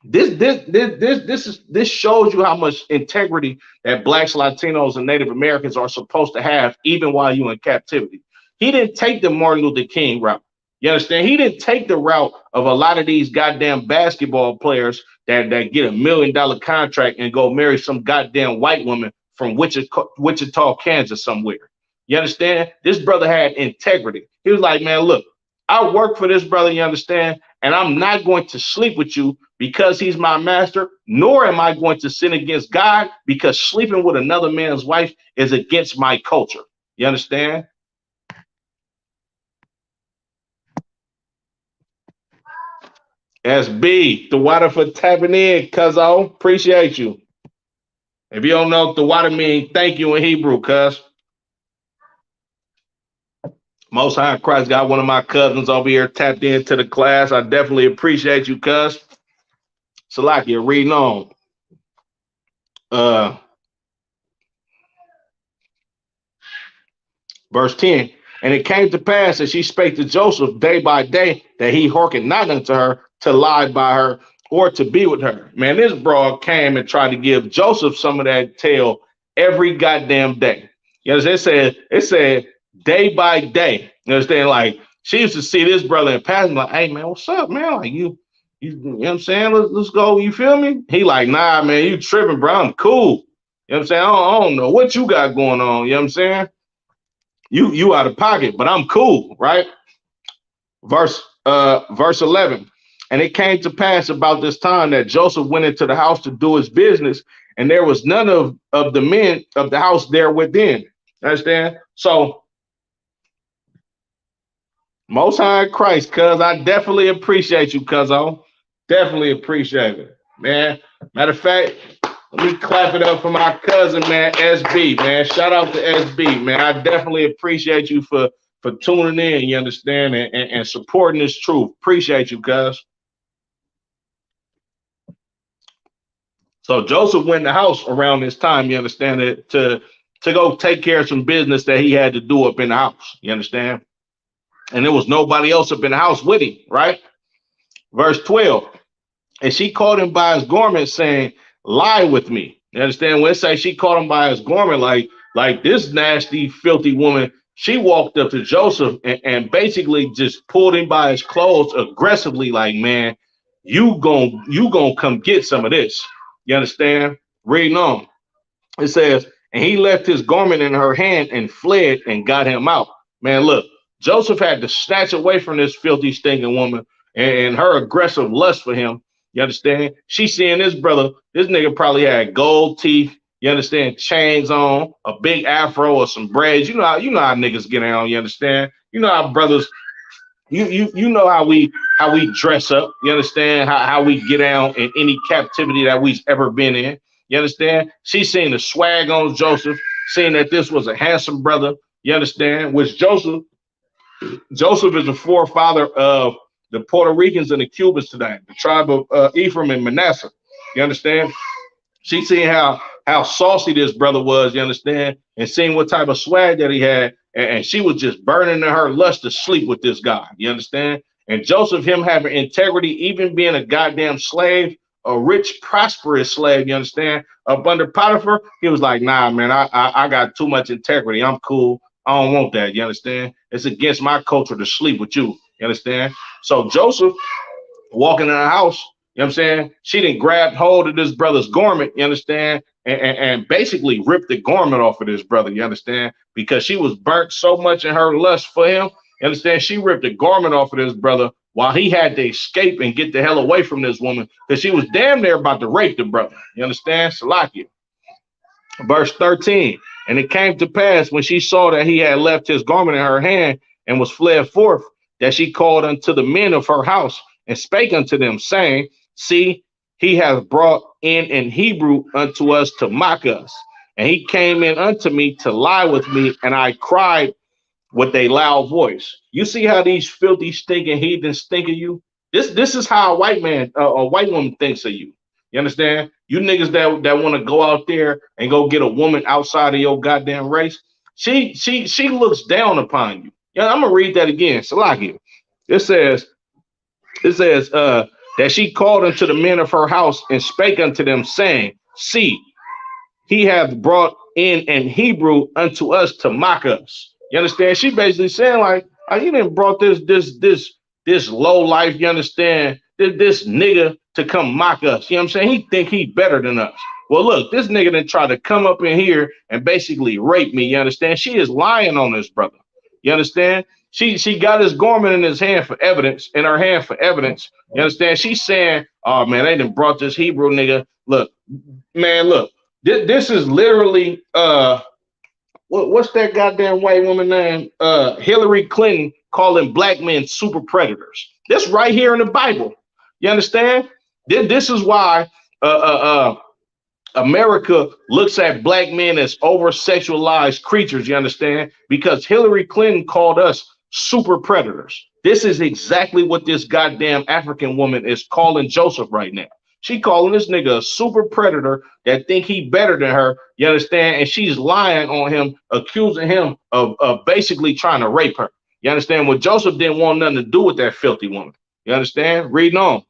this shows you how much integrity that blacks, Latinos, and Native Americans are supposed to have, even while you're in captivity. He didn't take the Martin Luther King route. You understand? He didn't take the route of a lot of these goddamn basketball players that get $1 million contract and go marry some goddamn white woman from Wichita, Kansas somewhere. You understand? This brother had integrity. He was like, man, look, I work for this brother, you understand? And I'm not going to sleep with you because he's my master, nor am I going to sin against God because sleeping with another man's wife is against my culture. You understand? SB, the water for tapping in, cuzzo. Appreciate you. If you don't know what the water means, thank you in Hebrew, cuz. Most High Christ got one of my cousins over here tapped into the class. I definitely appreciate you, cuz. Salakia, reading on. Verse 10. And it came to pass that she spake to Joseph day by day that he hearkened not unto her to lie by her or to be with her. Man, this broad came and tried to give Joseph some of that tail every goddamn day. You know, it said day by day. You understand? Like, she used to see this brother in passing, like, hey man, what's up, man? Like you know what I'm saying? Let's go. You feel me? He like, nah, man, you tripping, bro. I'm cool. You know what I'm saying? I don't know what you got going on. You know what I'm saying? You out of pocket, but I'm cool, right? Verse 11. And it came to pass about this time that Joseph went into the house to do his business, and there was none of the men of the house there within. Understand? So, Most High Christ, cuz I definitely appreciate you, cuzzo. Definitely appreciate it, man. Matter of fact, let me clap it up for my cousin, man, SB, man. Shout out to SB, man. I definitely appreciate you for tuning in, you understand, and supporting this truth. Appreciate you, cuz. So Joseph went in the house around this time, you understand, it to go take care of some business that he had to do up in the house, you understand? And there was nobody else up in the house with him, right? Verse 12. And she caught him by his garment, saying, lie with me. You understand? When it say she caught him by his garment, like this nasty, filthy woman, she walked up to Joseph and basically just pulled him by his clothes aggressively, like, man, you gonna come get some of this. You understand? Reading on. It says, and he left his garment in her hand and fled and got him out. Man, look, Joseph had to snatch away from this filthy, stinking woman and her aggressive lust for him. You understand? She seeing this brother, this nigga probably had gold teeth. You understand? Chains on, a big afro or some braids. You know how niggas get on. You understand? You know how brothers. You know how we dress up. You understand how we get down in any captivity that we've ever been in. You understand? She seen the swag on Joseph, seeing that this was a handsome brother. You understand? Which Joseph is the forefather of the Puerto Ricans and the Cubans today, the tribe of Ephraim and Manasseh. You understand? She seen how saucy this brother was, you understand, and seeing what type of swag that he had, and she was just burning in her lust to sleep with this guy, you understand? And Joseph, him having integrity, even being a goddamn slave, a rich, prosperous slave, you understand, up under Potiphar, he was like, nah, man, I got too much integrity. I'm cool. I don't want that, you understand? It's against my culture to sleep with you, you understand? So Joseph walking in the house, you know what I'm saying? She didn't grab hold of this brother's garment, you understand? And basically ripped the garment off of this brother, you understand? Because she was burnt so much in her lust for him, you understand? She ripped the garment off of this brother while he had to escape and get the hell away from this woman because she was damn near about to rape the brother, you understand? Salakia. Verse 13, and it came to pass when she saw that he had left his garment in her hand and was fled forth, that she called unto the men of her house and spake unto them, saying, see, he hath brought in Hebrew unto us to mock us. And he came in unto me to lie with me, and I cried with a loud voice. You see how these filthy, stinking heathens think of you? This is how a white man, a white woman thinks of you. You understand? You niggas that want to go out there and go get a woman outside of your goddamn race, she looks down upon you. Yeah, I'm gonna read that again. Salakia. It says, that she called unto the men of her house and spake unto them, saying, see, he hath brought in Hebrew unto us to mock us. You understand? She basically saying, like, oh, you didn't brought this low life, you understand, this nigga to come mock us. You know what I'm saying? He think he better than us. Well, look, this nigga done tried to come up in here and basically rape me. You understand? She is lying on this brother. You understand? She got his garment in his hand for evidence, in her hand for evidence. You understand? She's saying, oh man, they done brought this Hebrew nigga. Look, man, look, this is literally what's that goddamn white woman name? Hillary Clinton calling black men super predators. This right here in the Bible. You understand? This is why America looks at black men as over-sexualized creatures, you understand? Because Hillary Clinton called us super predators. This is exactly what this goddamn African woman is calling Joseph right now. She calling this nigga a super predator that think he better than her, you understand? And she's lying on him, accusing him of basically trying to rape her. You understand? Well, Joseph didn't want nothing to do with that filthy woman. You understand? Reading on.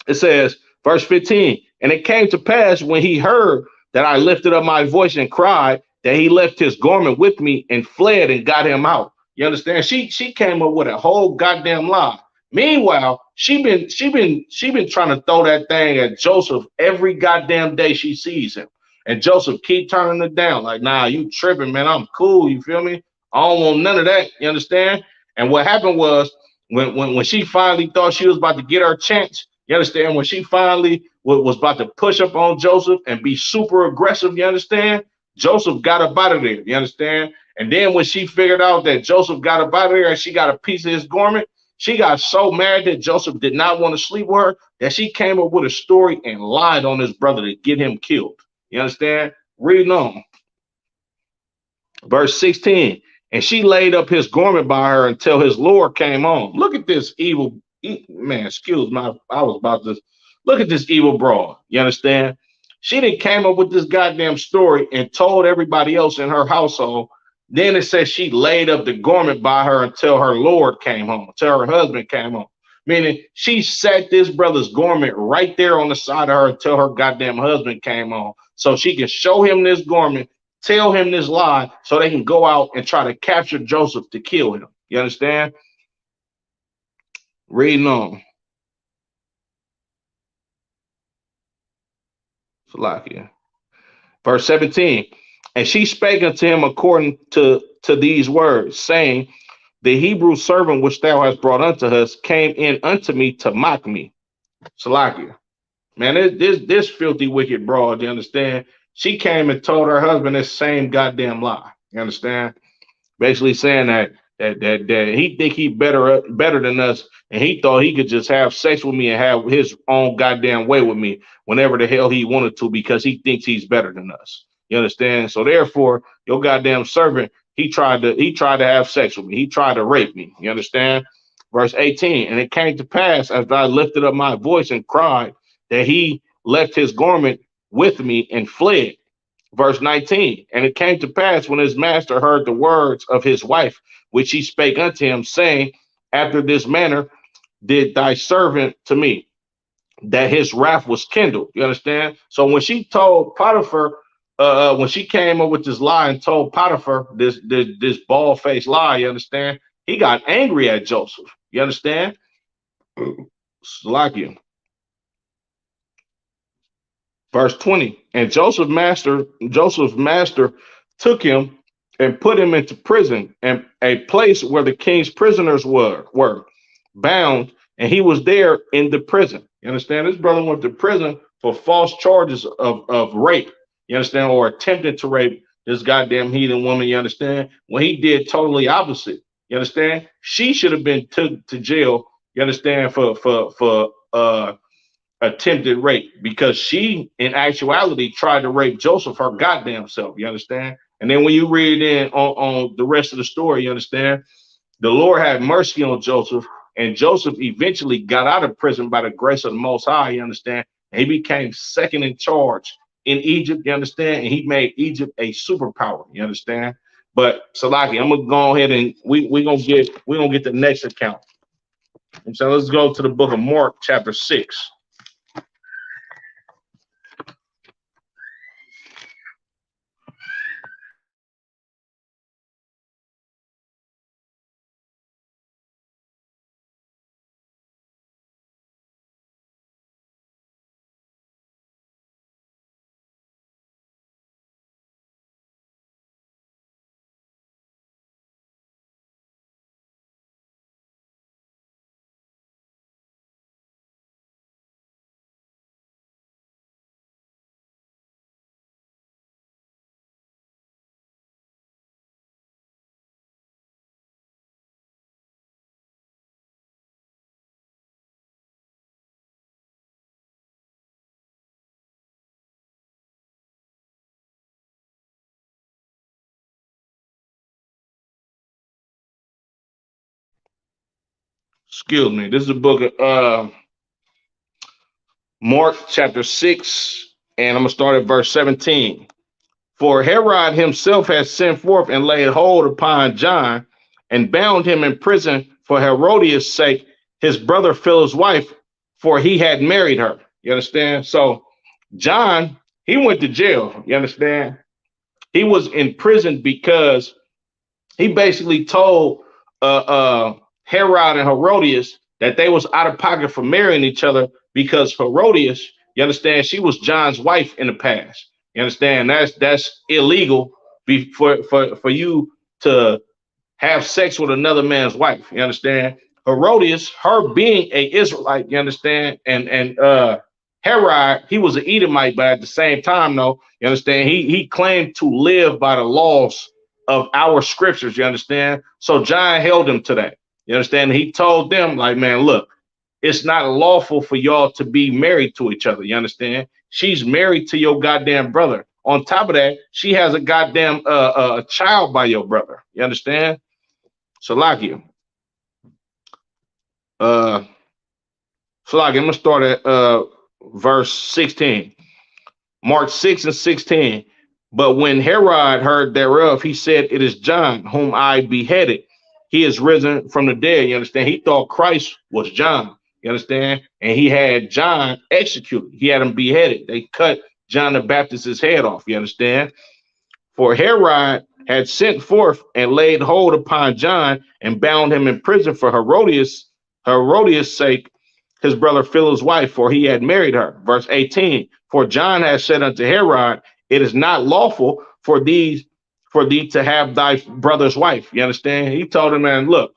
It says, verse 15, and it came to pass when he heard that I lifted up my voice and cried, that he left his garment with me and fled and got him out. You understand? She came up with a whole goddamn lie. Meanwhile, she been trying to throw that thing at Joseph every goddamn day she sees him. And Joseph keep turning it down. Like, nah, you tripping, man. I'm cool. You feel me? I don't want none of that. You understand? And what happened was when she finally thought she was about to get her chance, you understand? When she finally was about to push up on Joseph and be super aggressive, you understand? Joseph got up out of there, you understand? And then when she figured out that Joseph got up out of there and she got a piece of his garment, she got so mad that Joseph did not want to sleep with her that she came up with a story and lied on his brother to get him killed. You understand? Reading on. Verse 16, and she laid up his garment by her until his Lord came home. Look at this evil, man, excuse me, I was about to, look at this evil broad. You understand? She done came up with this goddamn story and told everybody else in her household. Then it says she laid up the garment by her until her Lord came home, until her husband came home. Meaning she set this brother's garment right there on the side of her until her goddamn husband came on. So she can show him this garment, tell him this lie, so they can go out and try to capture Joseph to kill him. You understand? Reading on. Salakia. Verse 17. And she spake unto him according to these words, saying, the Hebrew servant which thou hast brought unto us came in unto me to mock me. Salakia. Man, this filthy, wicked broad, you understand? She came and told her husband this same goddamn lie. You understand? Basically saying that he think he better than us, and he thought he could just have sex with me and have his own goddamn way with me whenever the hell he wanted to, because he thinks he's better than us. You understand? So therefore, your goddamn servant, he tried to have sex with me. He tried to rape me. You understand? Verse 18, and it came to pass as I lifted up my voice and cried that he left his garment with me and fled. Verse 19, and it came to pass when his master heard the words of his wife, which he spake unto him, saying, after this manner did thy servant to me, that his wrath was kindled. You understand? So when she told Potiphar, when she came up with this lie and told Potiphar this bald-faced lie, you understand? He got angry at Joseph. You understand? Like you. Verse 20, and Joseph's master took him and put him into prison, and a place where the king's prisoners were bound, and he was there in the prison. You understand? This brother went to prison for false charges of rape. You understand? Or attempted to rape this goddamn heathen woman. You understand? When he did totally opposite. You understand? She should have been took to jail. You understand? For attempted rape, because she in actuality tried to rape Joseph her goddamn self. You understand? And then when you read in on the rest of the story, you understand, the Lord had mercy on Joseph, and Joseph eventually got out of prison by the grace of the Most High. You understand? And he became second in charge in Egypt. You understand? And he made Egypt a superpower. You understand? But Salaki, I'm gonna go ahead and we're gonna get the next account. And so let's go to the book of Mark, chapter 6. Excuse me. This is the book of Mark chapter 6, and I'm going to start at verse 17. For Herod himself has sent forth and laid hold upon John and bound him in prison for Herodias' sake, his brother Philip's wife, for he had married her. You understand? So John, he went to jail. You understand? He was in prison because he basically told Herod and Herodias that they was out of pocket for marrying each other, because Herodias, you understand, she was John's wife in the past. You understand? That's illegal for you to have sex with another man's wife. You understand? Herodias, her being a Israelite, you understand, and Herod, he was an Edomite, but at the same time, though, you understand, he claimed to live by the laws of our scriptures. You understand? So John held him to that. You understand? He told them, like, man, look, it's not lawful for y'all to be married to each other. You understand? She's married to your goddamn brother. On top of that, she has a goddamn child by your brother. You understand? Salakia. Salakia, I'm gonna start at verse 16. Mark 6 and 16. But when Herod heard thereof, he said, it is John whom I beheaded. he is risen from the dead. You understand? He thought Christ was John. You understand? And he had John executed. He had him beheaded. They cut John the Baptist's head off. You understand? For Herod had sent forth and laid hold upon John and bound him in prison for Herodias' sake, his brother Philip's wife, for he had married her. Verse 18, for John has said unto Herod, it is not lawful for thee to have thy brother's wife. You understand? He told him, man, look,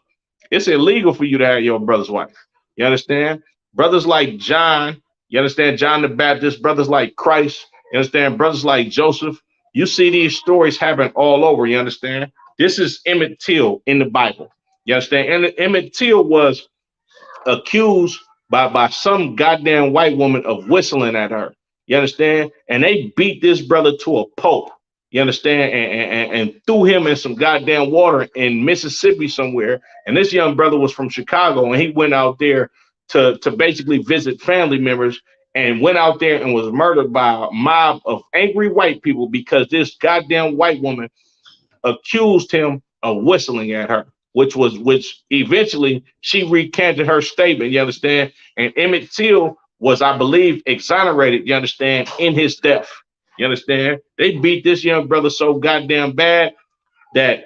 it's illegal for you to have your brother's wife. You understand? Brothers like John, you understand? John the Baptist, brothers like Christ, you understand? Brothers like Joseph. You see these stories happen all over. You understand? This is Emmett Till in the Bible. You understand? And Emmett Till was accused by some goddamn white woman of whistling at her. You understand? And they beat this brother to a pulp. You understand? And threw him in some goddamn water in Mississippi somewhere. And this young brother was from Chicago, and he went out there to basically visit family members, and went out there and was murdered by a mob of angry white people because this goddamn white woman accused him of whistling at her, which eventually she recanted her statement, you understand? And Emmett Till was, I believe, exonerated, you understand, in his death. You understand? They beat this young brother so goddamn bad that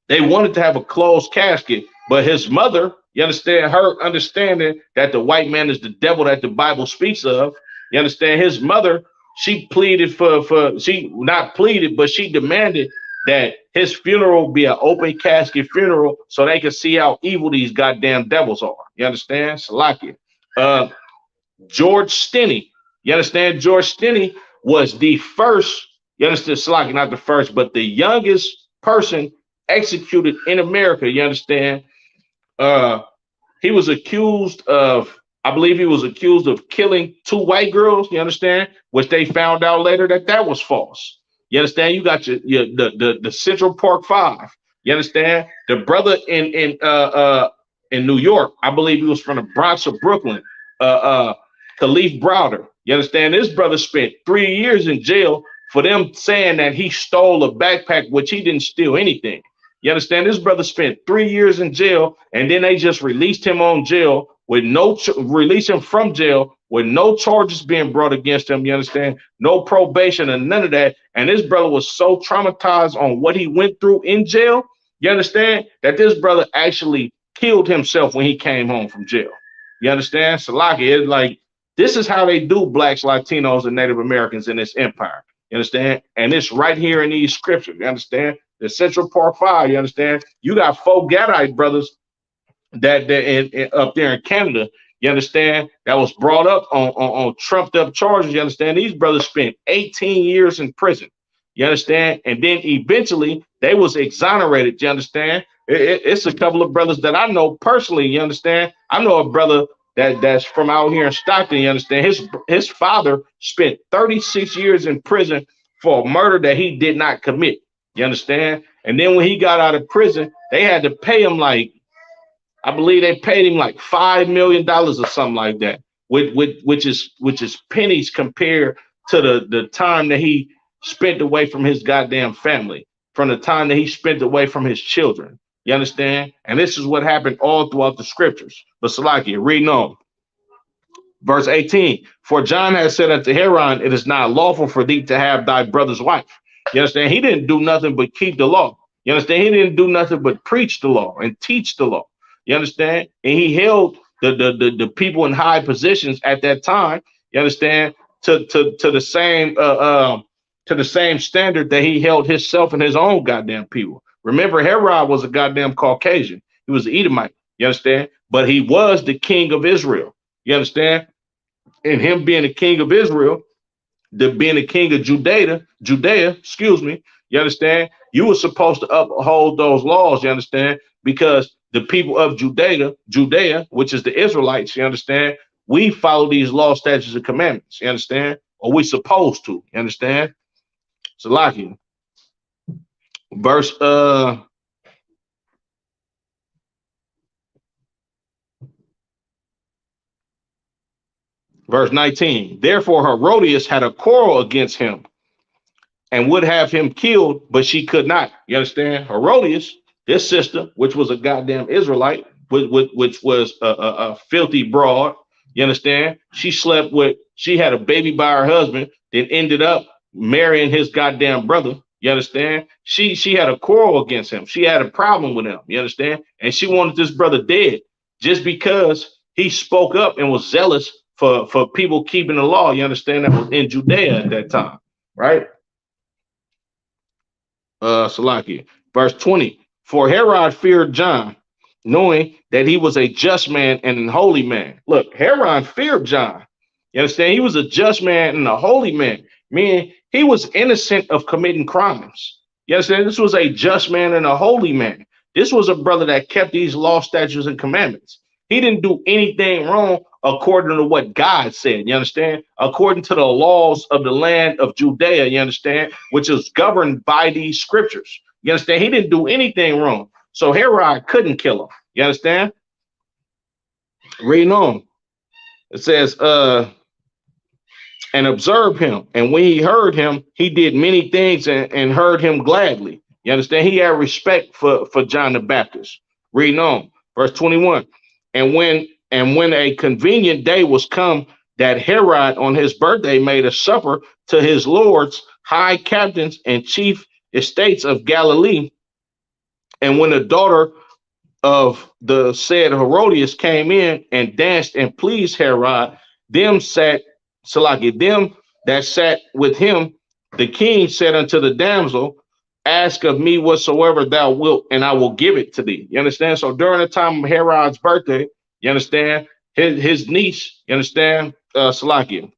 they wanted to have a closed casket, but his mother, you understand, her understanding that the white man is the devil that the Bible speaks of, you understand, his mother, she pleaded she not pleaded, but she demanded that his funeral be an open casket funeral so they could see how evil these goddamn devils are. You understand? Salakia. George Stinney, you understand? George Stinney was the first, you understand, Salakia, not the first, but the youngest person executed in America, you understand? He was accused of, I believe he was accused of killing 2 white girls, you understand? Which they found out later that was false. You understand? You got the Central Park 5. You understand? The brother in New York, I believe he was from the Bronx or Brooklyn, Khalif Browder. You understand? This brother spent 3 years in jail for them saying that he stole a backpack, which he didn't steal anything. You understand? This brother spent 3 years in jail, and then they just released him on jail with release him from jail with no charges being brought against him. You understand? No probation and none of that. And this brother was so traumatized on what he went through in jail. You understand? That this brother actually killed himself when he came home from jail. You understand? Salaki, it's like, this is how they do blacks, Latinos, and Native Americans in this empire. You understand? And it's right here in these scriptures. You understand? The Central Park 5, you understand? You got 4 Gadite brothers that up there in Canada, you understand, that was brought up on trumped up charges. You understand? These brothers spent 18 years in prison. You understand? And then eventually they was exonerated. You understand? It's a couple of brothers that I know personally. You understand? I know a brother that's from out here in Stockton. You understand? His father spent 36 years in prison for a murder that he did not commit. You understand? And then when he got out of prison, they had to pay him I believe they paid him like $5 million or something like that, which is pennies compared to the time that he spent away from his goddamn family, from the time that he spent away from his children. You understand? And this is what happened all throughout the scriptures. But Salakia, reading on. Verse 18, for John has said unto Herod, it is not lawful for thee to have thy brother's wife. You understand? He didn't do nothing but keep the law. You understand? He didn't do nothing but preach the law and teach the law. You understand? And he held the people in high positions at that time, you understand, to the same standard that he held himself and his own goddamn people. Remember, Herod was a goddamn Caucasian. He was an Edomite, you understand? But he was the king of Israel. You understand? And him being the king of Israel, being the king of Judea, you understand? You were supposed to uphold those laws, you understand? Because the people of Judea, which is the Israelites, you understand? We follow these laws, statutes, and commandments, you understand? Or we supposed to, you understand? So like you. Verse Verse 19, therefore Herodias had a quarrel against him and would have him killed, but she could not. You understand? Herodias, This sister, which was a goddamn Israelite, which was a filthy broad. You understand? She had a baby by her husband, then ended up marrying his goddamn brother. You understand? She had a quarrel against him. She had a problem with him. You understand? And she wanted this brother dead just because he spoke up and was zealous for people keeping the law. You understand? That was in Judea at that time, right? Salakia. Verse 20. For Herod feared John, knowing that he was a just man and a holy man. Look, Herod feared John. You understand? He was a just man and a holy man, meaning he was innocent of committing crimes. You understand? This was a just man and a holy man. This was a brother that kept these law, statutes, and commandments. He didn't do anything wrong according to what God said. You understand? According to the laws of the land of Judea, you understand, which is governed by these scriptures. You understand? He didn't do anything wrong. So Herod couldn't kill him. You understand? Reading on. It says, and observed him. And when he heard him, he did many things and heard him gladly. You understand? He had respect for John the Baptist. Reading on. Verse 21. And when a convenient day was come, that Herod on his birthday made a supper to his lords, high captains, and chief estates of Galilee. And when the daughter of the said Herodias came in and danced and pleased Herod, them that sat with him, the king said unto the damsel, ask of me whatsoever thou wilt, and I will give it to thee. You understand? So during the time of Herod's birthday, you understand, his niece, you understand, Salakia,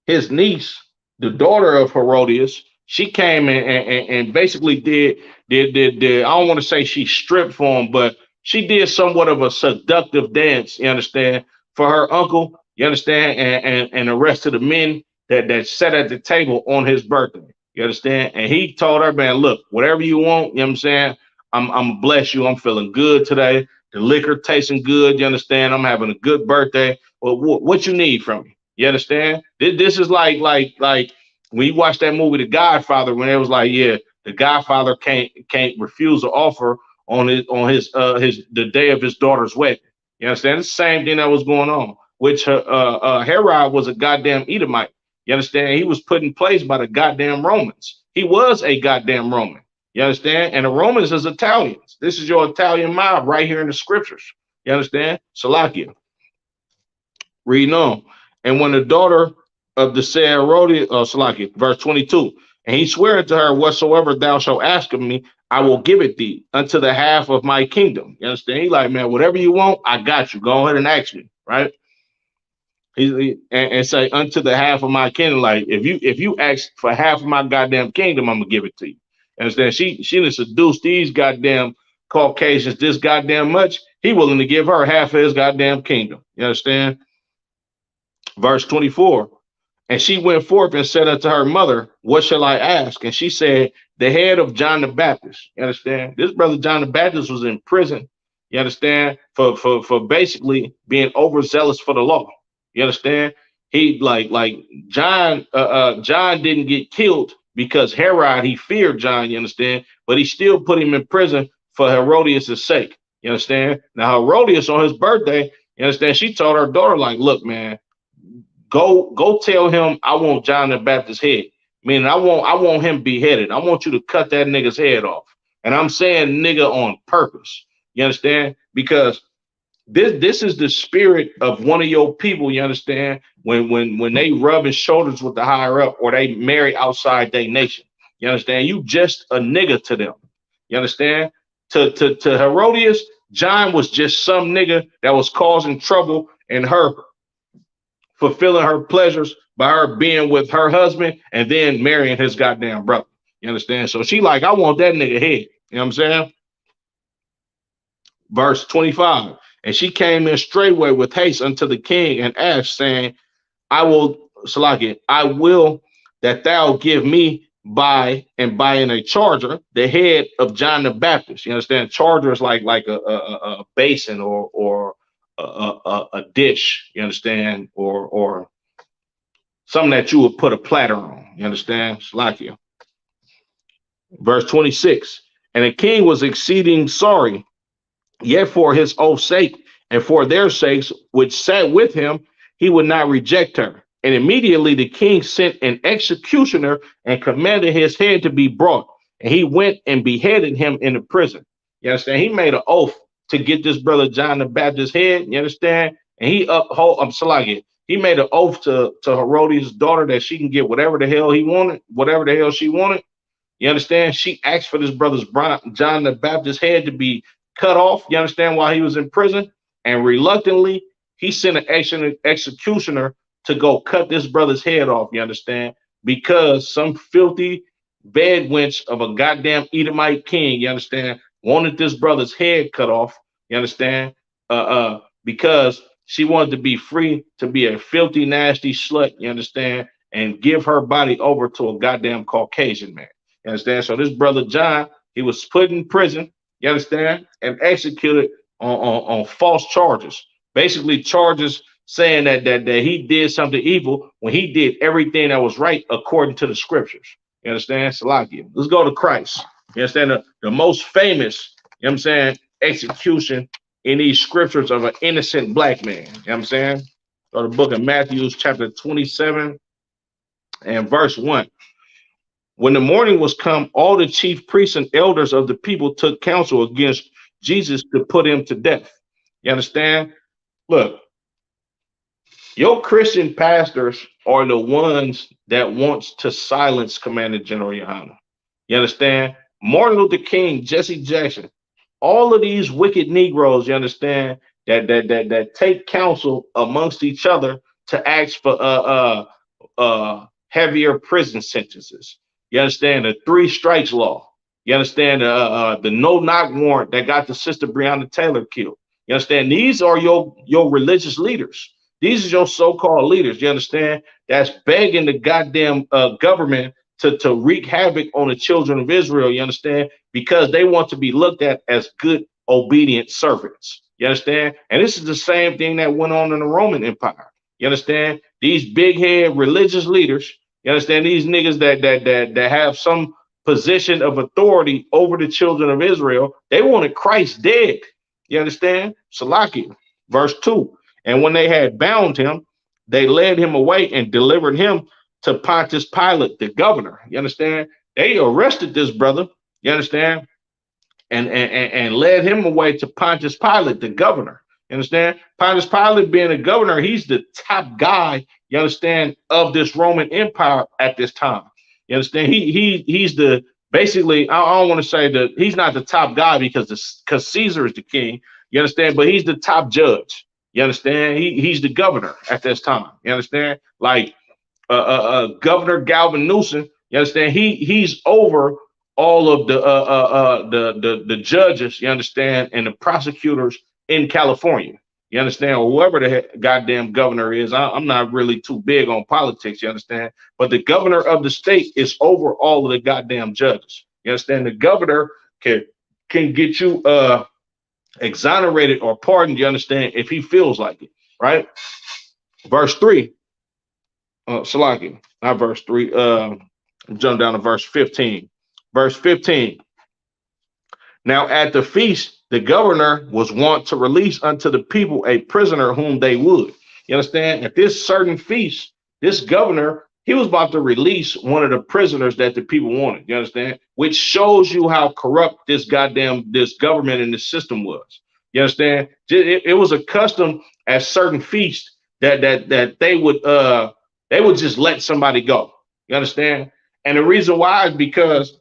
his niece, the daughter of Herodias, she came and basically did I don't want to say she stripped for him, but she did somewhat of a seductive dance, you understand, for her uncle, you understand, and the rest of the men that sat at the table on his birthday. You understand? And he told her, man, look, whatever you want, you know what I'm saying? I'm bless you. I'm feeling good today. The liquor tasting good. You understand? I'm having a good birthday. Well, what you need from me? You understand? This is like when you watch that movie, The Godfather, when it was like, yeah, the Godfather can't refuse an offer on his the day of his daughter's wedding. You understand? It's the same thing that was going on. Which Herod was a goddamn Edomite. You understand? He was put in place by the goddamn Romans. He was a goddamn Roman. You understand? And the Romans is Italians. This is your Italian mob right here in the scriptures. You understand? Salakia. Reading on. And when the daughter of the said Herodias, Salakia, verse 22, and he sware unto her, whatsoever thou shalt ask of me, I will give it thee unto the half of my kingdom. You understand? He like, man, whatever you want, I got you. Go ahead and ask me, right? And say unto the half of my kingdom, like if you ask for half of my goddamn kingdom, I'm gonna give it to you. Understand? She done seduced these goddamn Caucasians this goddamn much. He willing to give her half of his goddamn kingdom. You understand? Verse 24. And she went forth and said unto her mother, what shall I ask? And she said, the head of John the Baptist. You understand? This brother John the Baptist was in prison. You understand? For basically being overzealous for the law. You understand? He like John. John didn't get killed because Herod, he feared John. You understand? But he still put him in prison for Herodias' sake. You understand? Now Herodias on his birthday, you understand? She told her daughter, like, look, man, go tell him I want John the Baptist's head. Meaning I want him beheaded. I want you to cut that nigga's head off. And I'm saying nigga on purpose. You understand? Because this is the spirit of one of your people, you understand, when they rubbing shoulders with the higher up or they marry outside their nation. You understand? You just a nigga to them. You understand? To Herodias, John was just some nigga that was causing trouble and her fulfilling her pleasures by her being with her husband and then marrying his goddamn brother. You understand? So she like, I want that nigga head. You know what I'm saying? Verse 25. And she came in straightway with haste unto the king and asked, saying, I will that thou give me by in a charger the head of John the Baptist. You understand? Charger is like a basin or a dish. You understand? Or something that you would put a platter on. You understand? Salakia. Verse 26. And the king was exceeding sorry, yet for his oath's sake and for their sakes, which sat with him, he would not reject her. And immediately the king sent an executioner and commanded his head to be brought. And he went and beheaded him in the prison. You understand? He made an oath to get this brother John the Baptist's head. You understand? And he uphold, Salagi, he made an oath to Herodias' daughter that she can get whatever the hell he wanted, whatever the hell she wanted. You understand? She asked for this brother's John the Baptist's head to be cut off. You understand? While he was in prison, and reluctantly he sent an executioner to go cut this brother's head off. You understand? Because some filthy bed wench of a goddamn Edomite king, you understand, wanted this brother's head cut off. You understand? Because she wanted to be free to be a filthy, nasty slut. You understand? And give her body over to a goddamn Caucasian man. You understand? So this brother John, he was put in prison. You understand? And executed on false charges. Basically, charges saying that he did something evil when he did everything that was right according to the scriptures. You understand? Salakia. Let's go to Christ. You understand? The most famous, you know what I'm saying, execution in these scriptures of an innocent black man. You know what I'm saying? Go to the book of Matthew, chapter 27 and verse 1. When the morning was come, all the chief priests and elders of the people took counsel against Jesus to put him to death. You understand? Look, your Christian pastors are the ones that wants to silence Commander General Yohana. You understand? Martin Luther King, Jesse Jackson, all of these wicked Negroes, you understand, that take counsel amongst each other to ask for heavier prison sentences. You understand? The 3 strikes law. You understand? The no-knock warrant that got the sister Breonna Taylor killed. You understand? These are your religious leaders. These are your so-called leaders. You understand? That's begging the goddamn government to wreak havoc on the children of Israel. You understand? Because they want to be looked at as good, obedient servants. You understand? And this is the same thing that went on in the Roman Empire. You understand? These big head religious leaders. You understand? These niggas that have some position of authority over the children of Israel, they wanted Christ dead. You understand? Salakia, verse 2. And when they had bound him, they led him away and delivered him to Pontius Pilate, the governor. You understand? They arrested this brother. You understand? And led him away to Pontius Pilate, the governor. You understand? Pontius Pilate being a governor, he's the top guy, you understand, of this Roman Empire at this time. You understand? He's the, basically, I don't want to say that he's not the top guy because Caesar is the king. You understand? But he's the top judge. You understand? He's the governor at this time. You understand? Like Governor Galvin Newsom. You understand? He's over all of the judges. You understand? And the prosecutors in California. You understand? Or whoever the goddamn governor is. I'm not really too big on politics. You understand? But the governor of the state is over all of the goddamn judges. You understand? The governor can get you exonerated or pardoned, you understand, if he feels like it, right? Verse 3, Salaki, not verse 3, jump down to verse 15. Verse 15, now at the feast, the governor was wont to release unto the people a prisoner whom they would. You understand? At this certain feast, this governor, he was about to release one of the prisoners that the people wanted. You understand? Which shows you how corrupt this government and this system was. You understand? It was a custom at certain feasts that they would just let somebody go. You understand? And the reason why is because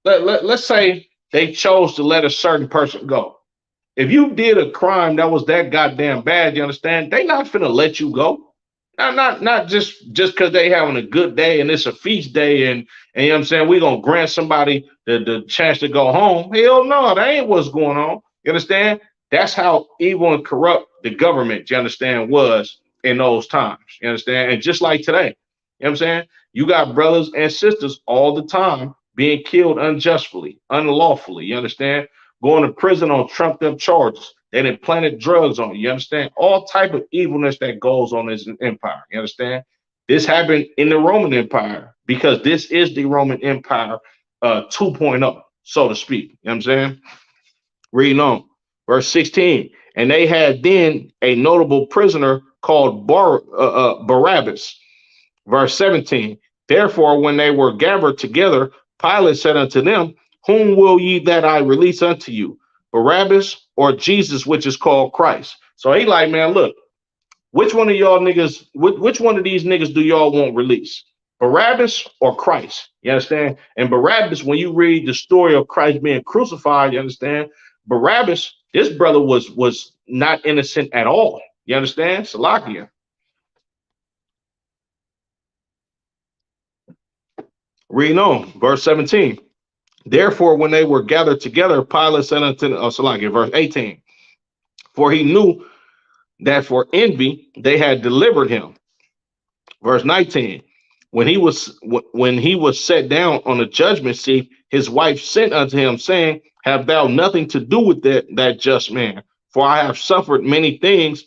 let's say they chose to let a certain person go. If you did a crime that was that goddamn bad, you understand? They not finna let you go. Not just because they having a good day and it's a feast day and you know what I'm saying, we're gonna grant somebody the chance to go home. Hell no, that ain't what's going on. You understand? That's how evil and corrupt the government, you understand, was in those times. You understand? And just like today, you know what I'm saying? You got brothers and sisters all the time being killed unjustly, unlawfully, you understand? Going to prison on trumped up charges. They done planted drugs on you. You understand? All type of evilness that goes on in this empire. You understand? This happened in the Roman Empire because this is the Roman Empire 2.0. so to speak. You know what I'm saying? Reading on. Verse 16. And they had then a notable prisoner called Barabbas. Verse 17. Therefore, when they were gathered together, Pilate said unto them, whom will ye that I release unto you? Barabbas or Jesus, which is called Christ? So he like, man, look, which one of y'all niggas, which one of these niggas do y'all want released? Barabbas or Christ? You understand? And Barabbas, when you read the story of Christ being crucified, you understand? Barabbas, this brother was not innocent at all. You understand? Salakia. Reading on, verse 17. Therefore, when they were gathered together, Pilate said unto Salakia, verse 18. For he knew that for envy they had delivered him. Verse 19. When he was set down on the judgment seat, his wife sent unto him, saying, have thou nothing to do with that just man? For I have suffered many things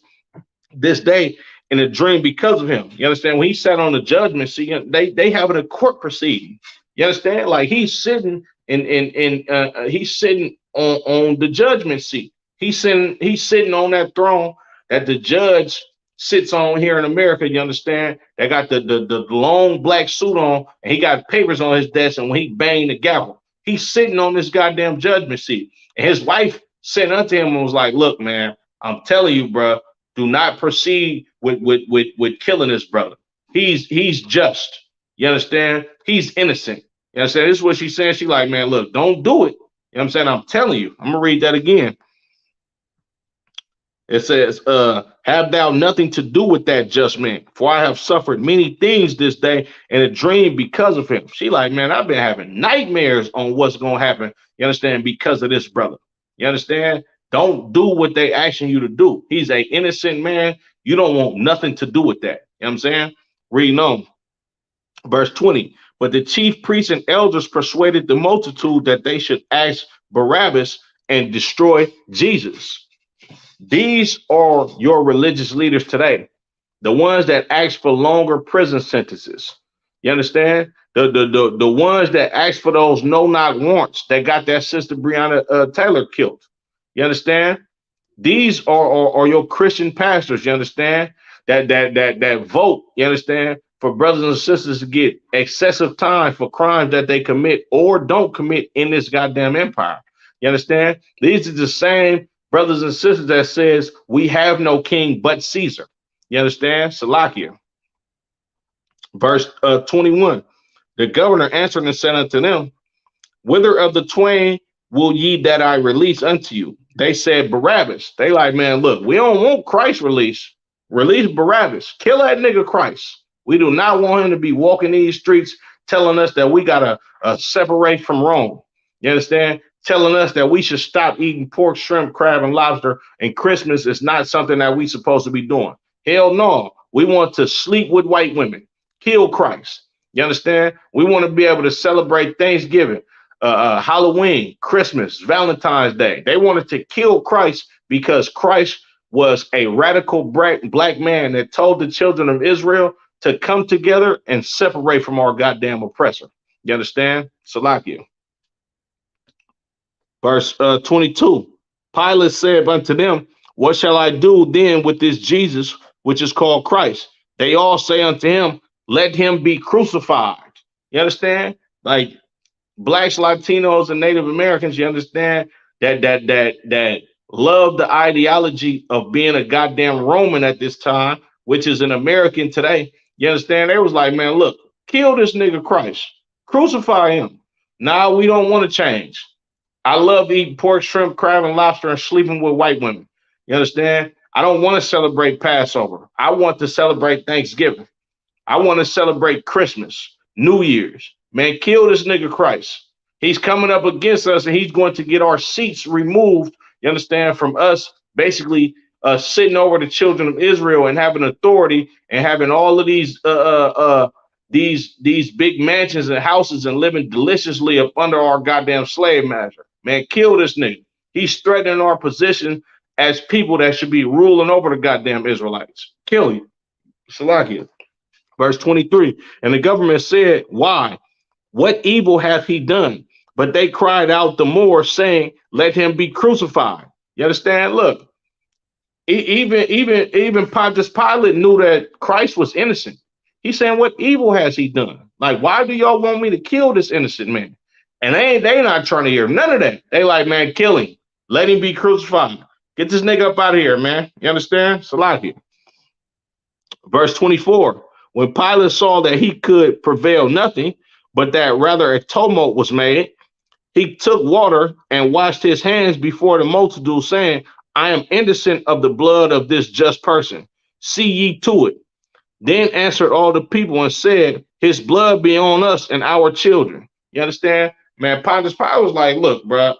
this day in a dream because of him. You understand? When he sat on the judgment seat, they having a court proceeding. You understand? Like he's sitting he's sitting on the judgment seat. He's sitting on that throne that the judge sits on here in America. You understand? They got the long black suit on, and he got papers on his desk. And when he banged the gavel, he's sitting on this goddamn judgment seat. And his wife sent unto him and was like, "Look, man, I'm telling you, bro, do not proceed with killing this brother. He's just. You understand? He's innocent. You understand? This is what she's saying. She like, man, look, don't do it. You know what I'm saying? I'm telling you. I'm gonna read that again. It says, have thou nothing to do with that just man, for I have suffered many things this day in a dream because of him. She like, man, I've been having nightmares on what's going to happen. You understand? Because of this brother. You understand? Don't do what they asking you to do. He's an innocent man. You don't want nothing to do with that. You know what I'm saying? Reading on. Verse 20. But the chief priests and elders persuaded the multitude that they should ask Barabbas and destroy Jesus. These are your religious leaders today, the ones that ask for longer prison sentences. You understand? The ones that ask for those no-knock warrants that got that sister Breonna Taylor killed. You understand? These are your Christian pastors. You understand? That vote. You understand? For brothers and sisters to get excessive time for crimes that they commit or don't commit in this goddamn empire. You understand? These are the same brothers and sisters that says we have no king but Caesar. You understand? Salakia. Verse 21. The governor answered and said unto them, whither of the twain will ye that I release unto you? They said Barabbas. They like, man, look, we don't want Christ release. Release Barabbas. Kill that nigga Christ. We do not want him to be walking these streets telling us that we gotta separate from Rome. You understand? Telling us that we should stop eating pork, shrimp, crab, and lobster, and Christmas is not something that we supposed to be doing. Hell no. We want to sleep with white women. Kill Christ. You understand? We want to be able to celebrate Thanksgiving, Halloween, Christmas, Valentine's Day. They wanted to kill Christ because Christ was a radical black man that told the children of Israel to come together and separate from our goddamn oppressor. You understand? Salakia. Verse 22. Pilate said unto them, what shall I do then with this Jesus, which is called Christ? They all say unto him, let him be crucified. You understand? Like blacks, Latinos, and Native Americans, you understand that love the ideology of being a goddamn Roman at this time, which is an American today. You understand? They was like, man, look, kill this nigga Christ. Crucify him. Now we don't want to change. I love eating pork, shrimp, crab, and lobster and sleeping with white women. You understand? I don't want to celebrate Passover. I want to celebrate Thanksgiving. I want to celebrate Christmas, New Year's. Man, kill this nigga Christ. He's coming up against us and he's going to get our seats removed, you understand, from us basically sitting over the children of Israel and having authority and having all of these big mansions and houses and living deliciously up under our goddamn slave master. Man, kill this nigga. He's threatening our position as people that should be ruling over the goddamn Israelites. Kill you. Salakia. Verse 23. And the government said, why? What evil hath he done? But they cried out the more, saying, "Let him be crucified." You understand? Look, even Pontius Pilate knew that Christ was innocent. He's saying, "What evil has he done? Like, why do y'all want me to kill this innocent man?" And they not trying to hear none of that. They like, "Man, kill him. Let him be crucified. Get this nigga up out of here, man." You understand? Salakia. Verse 24. When Pilate saw that he could prevail nothing, but that rather a tumult was made, he took water and washed his hands before the multitude, saying, "I am innocent of the blood of this just person. See ye to it." Then answered all the people and said, "His blood be on us and our children." You understand? Man, Pontius Pilate was like, "Look, bro,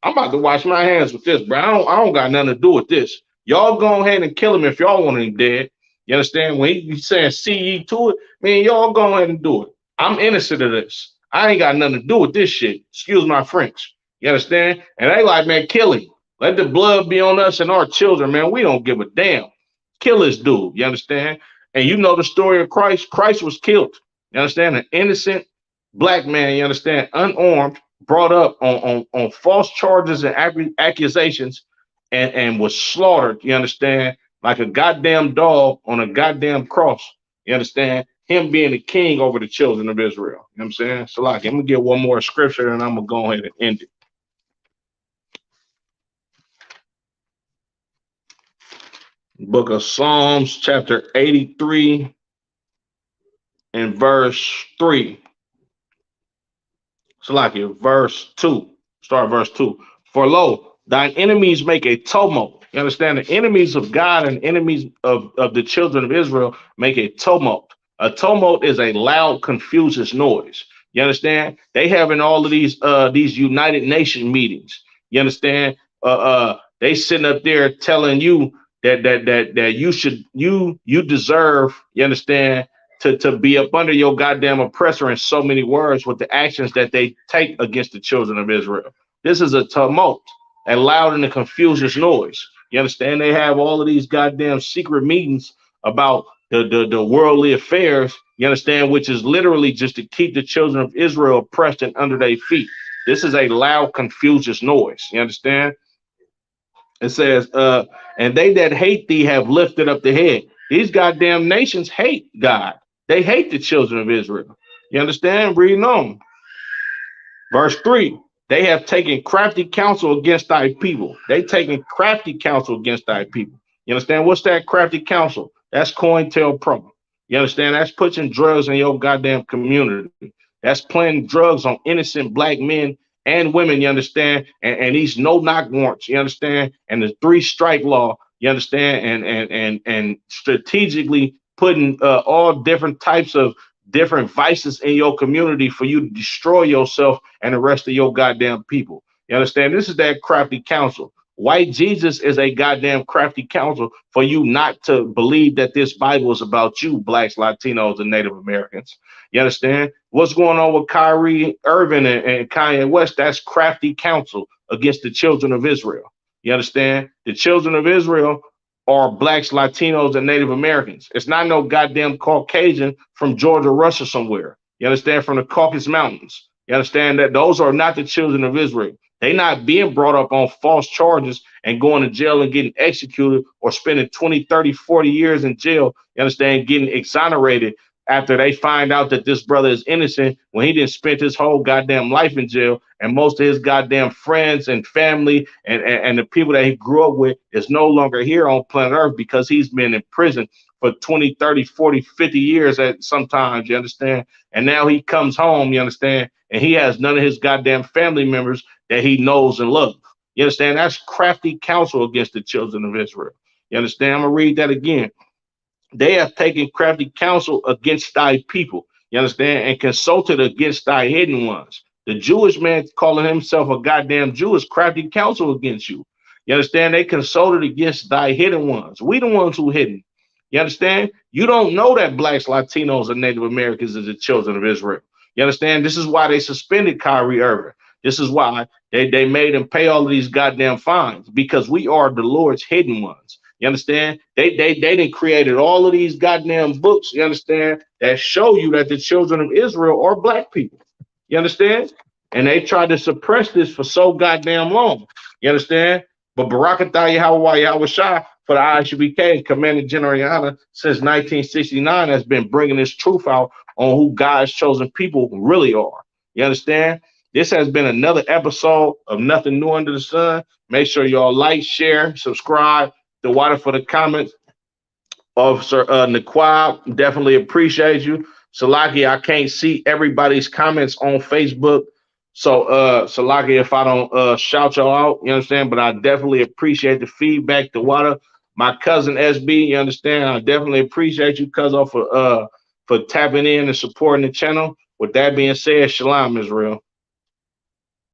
I'm about to wash my hands with this, bro. I don't got nothing to do with this. Y'all go ahead and kill him if y'all want him dead." You understand? When he's saying, "See ye to it," man, y'all go ahead and do it. I'm innocent of this. I ain't got nothing to do with this shit. Excuse my French. You understand? And they like, "Man, kill him. Let the blood be on us and our children, man. We don't give a damn. Kill this dude." You understand? And you know the story of Christ. Christ was killed. You understand? An innocent black man, you understand, unarmed, brought up on false charges and accusations, and was slaughtered, you understand, like a goddamn dog on a goddamn cross. You understand? Him being the king over the children of Israel. You know what I'm saying? So, like, I'm going to get one more scripture and I'm going to go ahead and end it. Book of Psalms, chapter 83 and verse 3. So, like, verse 2. Start verse 2. For lo, thine enemies make a tumult. You understand? The enemies of God and enemies of the children of Israel make a tumult. A tumult is a loud, confucius noise. You understand? They having all of these United Nations meetings. You understand? They sitting up there telling you that you deserve, you understand, to be up under your goddamn oppressor in so many words with the actions that they take against the children of Israel. This is a tumult, a loud and a confucius noise. You understand? They have all of these goddamn secret meetings about the worldly affairs, you understand, which is literally just to keep the children of Israel oppressed and under their feet. This is a loud, confucius noise. You understand? It says, and they that hate thee have lifted up the head. These goddamn nations hate God. They hate the children of Israel. You understand? Reading on. Verse 3. They have taken crafty counsel against thy people. They taken crafty counsel against thy people. You understand? What's that crafty counsel? That's COINTELPRO. You understand? That's putting drugs in your goddamn community. That's planting drugs on innocent black men and women, you understand? And these no-knock warrants, you understand? And the 3-strike law, you understand? And strategically putting all different types of different vices in your community for you to destroy yourself and the rest of your goddamn people. You understand? This is that crafty counsel. White Jesus is a goddamn crafty counsel for you not to believe that this Bible is about you, blacks, Latinos, and Native Americans. You understand? What's going on with Kyrie Irving and Kanye West? That's crafty counsel against the children of Israel. You understand? The children of Israel are blacks, Latinos, and Native Americans. It's not no goddamn Caucasian from Georgia, Russia somewhere. You understand? From the Caucasus Mountains. You understand that those are not the children of Israel. They not being brought up on false charges and going to jail and getting executed or spending 20, 30, 40 years in jail. You understand? Getting exonerated after they find out that this brother is innocent when he didn't spend his whole goddamn life in jail, and most of his goddamn friends and family and the people that he grew up with is no longer here on planet Earth because he's been in prison for 20, 30, 40, 50 years at sometimes, you understand? And now he comes home, you understand? And he has none of his goddamn family members that he knows and loves. You understand? That's crafty counsel against the children of Israel. You understand? I'm going to read that again. They have taken crafty counsel against thy people, you understand, and consulted against thy hidden ones. The Jewish man calling himself a goddamn Jew is crafty counsel against you. You understand? They consulted against thy hidden ones. We the ones who hidden. You understand? You don't know that blacks, Latinos, and Native Americans are the children of Israel. You understand? This is why they suspended Kyrie Irving. This is why they made him pay all of these goddamn fines, because we are the Lord's hidden ones. You understand? They done created all of these goddamn books, you understand, that show you that the children of Israel are black people. You understand? And they tried to suppress this for so goddamn long. You understand? But Barakatah Yahweh Shai for the ISUBK and Commander General Yana since 1969 has been bringing this truth out on who God's chosen people really are. You understand? This has been another episode of Nothing New Under the Sun. Make sure y'all like, share, subscribe. The water for the comments. Officer Naquab, definitely appreciate you. Salaki, I can't see everybody's comments on Facebook. So Salaki, if I don't shout y'all out, you understand? But I definitely appreciate the feedback, the water. My cousin SB, you understand? I definitely appreciate you, cousin, for tapping in and supporting the channel. With that being said, Shalom, Israel.